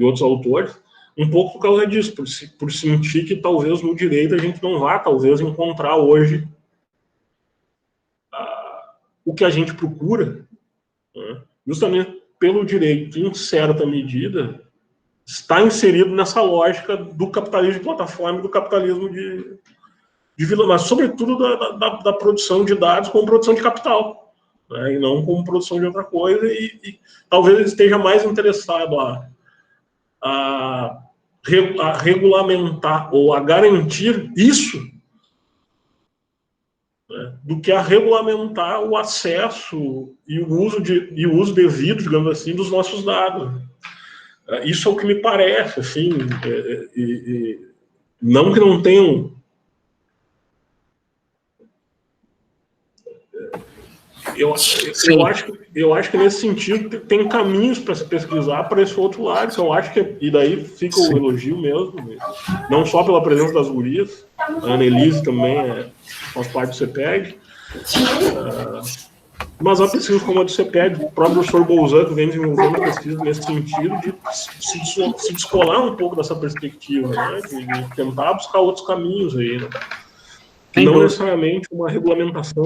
outros autores, um pouco por causa disso, por sentir que talvez no direito a gente não vá, talvez, encontrar hoje o que a gente procura, né, justamente pelo direito, em certa medida, está inserido nessa lógica do capitalismo de plataforma e do capitalismo de vila, mas sobretudo da produção de dados como produção de capital, né, e não como produção de outra coisa, e talvez ele esteja mais interessado a regulamentar ou a garantir isso, né, do que a regulamentar o acesso e o uso devido, digamos assim, dos nossos dados. Isso é o que me parece, assim, não que não tenham... Eu acho que nesse sentido tem caminhos para se pesquisar para esse outro lado, que eu acho que, e daí fica o elogio mesmo, não só pela presença das gurias, a Annelise também faz parte do CEPEG, mas há pesquisas como a do CEPEG, o próprio professor Bolzan, que vem desenvolvendo pesquisa nesse sentido, de se descolar um pouco dessa perspectiva, né, de tentar buscar outros caminhos aí, né, que não necessariamente uma regulamentação...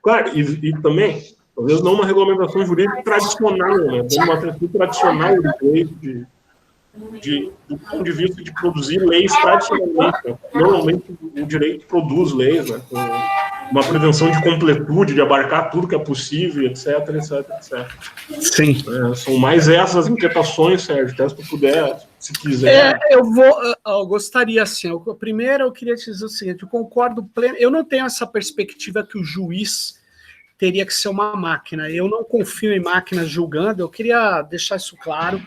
Claro, e também, talvez não uma regulamentação jurídica tradicional, né? Tem uma perspectiva tradicional do direito, do ponto de vista de produzir leis tradicionalmente. Né? Normalmente o direito produz leis, né? Com uma prevenção de completude, de abarcar tudo que é possível, etc, etc, etc. Sim. São mais essas inquietações, Sérgio, até se tu puder, se quiser. Eu gostaria, assim, primeiro eu queria te dizer o seguinte, eu concordo pleno, eu não tenho essa perspectiva que o juiz teria que ser uma máquina, eu não confio em máquinas julgando, eu queria deixar isso claro.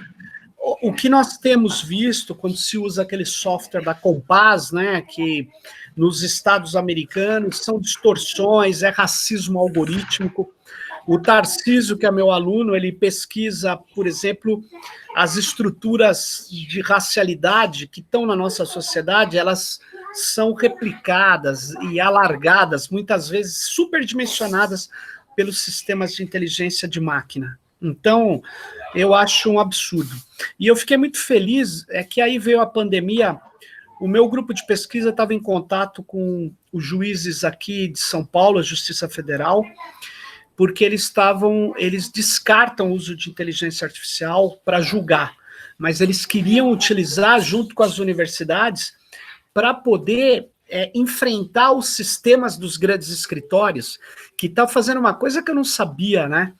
O que nós temos visto quando se usa aquele software da Compass, né, que nos estados americanos são distorções, é racismo algorítmico. O Tarcísio, que é meu aluno, ele pesquisa, por exemplo, as estruturas de racialidade que estão na nossa sociedade, elas são replicadas e alargadas, muitas vezes superdimensionadas pelos sistemas de inteligência de máquina. Então, eu acho um absurdo. E eu fiquei muito feliz, que aí veio a pandemia, o meu grupo de pesquisa estava em contato com os juízes aqui de São Paulo, a Justiça Federal, porque eles descartam o uso de inteligência artificial para julgar, mas eles queriam utilizar junto com as universidades para poder enfrentar os sistemas dos grandes escritórios, que estão fazendo uma coisa que eu não sabia, né?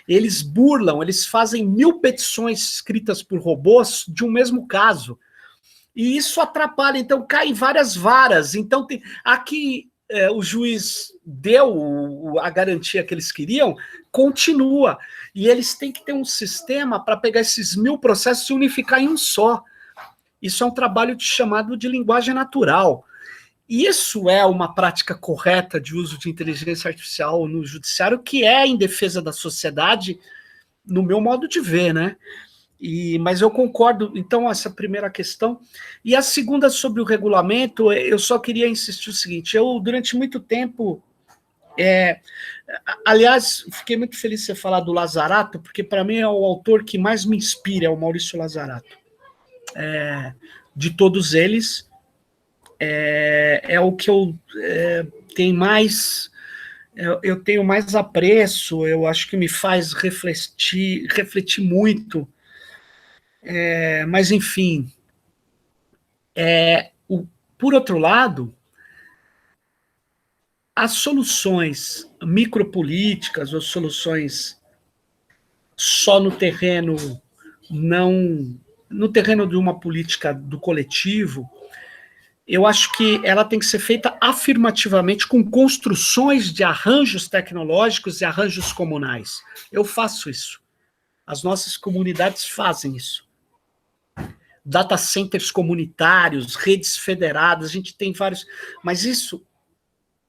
Eles burlam, eles fazem 1000 petições escritas por robôs de um mesmo caso. E isso atrapalha, então cai em várias varas. Então, aqui o juiz deu a garantia que eles queriam, continua. E eles têm que ter um sistema para pegar esses 1000 processos e unificar em um só. Isso é um trabalho chamado de linguagem natural. Isso é uma prática correta de uso de inteligência artificial no judiciário, que é em defesa da sociedade, no meu modo de ver, né? Mas eu concordo, então, essa primeira questão. E a segunda, sobre o regulamento, eu só queria insistir o seguinte, eu, durante muito tempo, aliás, fiquei muito feliz de você falar do Lazzarato, porque, para mim, é o autor que mais me inspira, é o Maurício Lazzarato. De todos eles, é o que eu tenho mais... Eu tenho mais apreço, eu acho que me faz refletir muito. Mas, enfim, por outro lado, as soluções micropolíticas ou soluções só no terreno, não no terreno de uma política do coletivo, eu acho que ela tem que ser feita afirmativamente com construções de arranjos tecnológicos e arranjos comunais. Eu faço isso. As nossas comunidades fazem isso. Data centers comunitários, redes federadas, a gente tem vários... Mas isso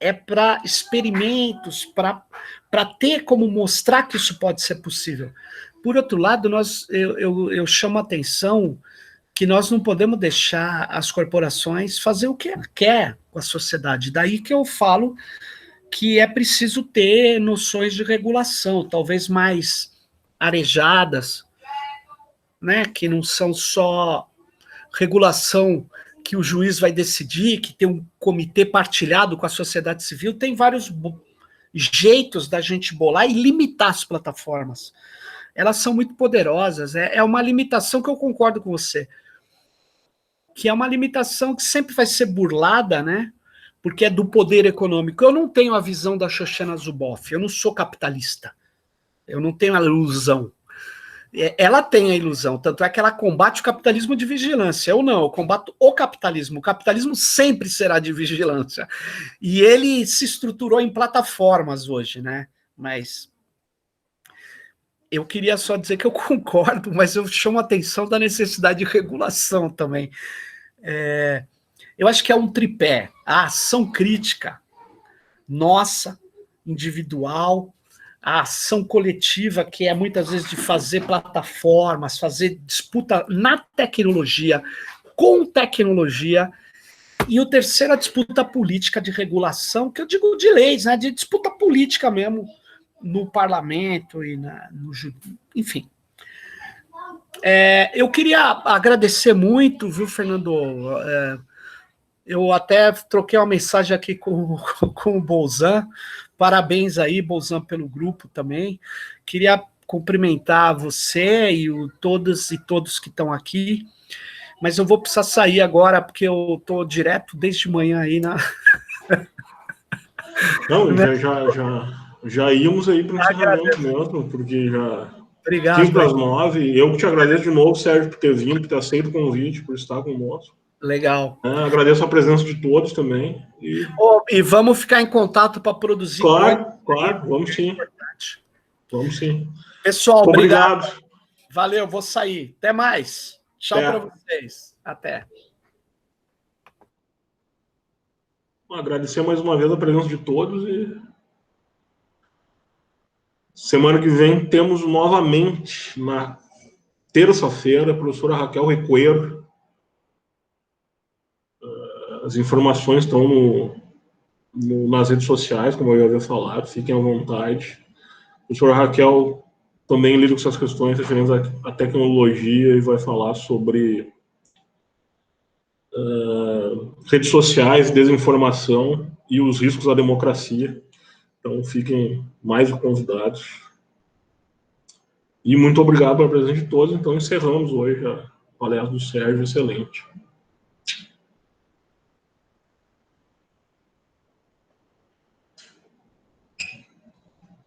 é para experimentos, para ter como mostrar que isso pode ser possível. Por outro lado, eu chamo a atenção que nós não podemos deixar as corporações fazer o que quer com a sociedade. Daí que eu falo que é preciso ter noções de regulação, talvez mais arejadas, né, que não são só regulação que o juiz vai decidir, que tem um comitê partilhado com a sociedade civil, tem vários jeitos da gente bolar e limitar as plataformas. elas são muito poderosas. É uma limitação que eu concordo com você, que é uma limitação que sempre vai ser burlada, né? Porque é do poder econômico. Eu não tenho a visão da Shoshana Zuboff, eu não sou capitalista, eu não tenho a ilusão. Ela tem a ilusão, tanto é que ela combate o capitalismo de vigilância. Eu não, eu combato o capitalismo. O capitalismo sempre será de vigilância. E ele se estruturou em plataformas hoje, né? Mas eu queria só dizer que eu concordo, mas eu chamo a atenção da necessidade de regulação também. Eu acho que é um tripé. A ação crítica, nossa, individual, a ação coletiva, que é muitas vezes de fazer plataformas, fazer disputa na tecnologia, com tecnologia, e o terceiro, a disputa política de regulação, que eu digo de leis, né, de disputa política mesmo, no parlamento e enfim. Eu queria agradecer muito, viu, Fernando? Eu até troquei uma mensagem aqui com o Bolzan. Parabéns aí, Bolzan, pelo grupo também. Queria cumprimentar você e todas e todos que estão aqui, mas eu vou precisar sair agora, porque eu estou direto desde manhã aí na... Não, já íamos aí para o encerramento mesmo, porque já... Obrigado. 15 para as 9. Eu que te agradeço de novo, Sérgio, por ter vindo, por ter aceito o convite, por estar conosco. Legal. Agradeço a presença de todos também. E vamos ficar em contato para produzir. Claro, vamos sim. Vamos sim. Pessoal, obrigado. Valeu, vou sair. Até mais. Tchau para vocês. Até. Agradecer mais uma vez a presença de todos e semana que vem temos novamente, na terça-feira, a professora Raquel Recoeiro. As informações estão nas redes sociais, como eu já havia falado, fiquem à vontade. A professora Raquel também lida com essas questões referentes à tecnologia e vai falar sobre redes sociais, desinformação e os riscos à democracia. Então, fiquem mais convidados. E muito obrigado pela presença de todos. Então, encerramos hoje a palestra do Sérgio. Excelente.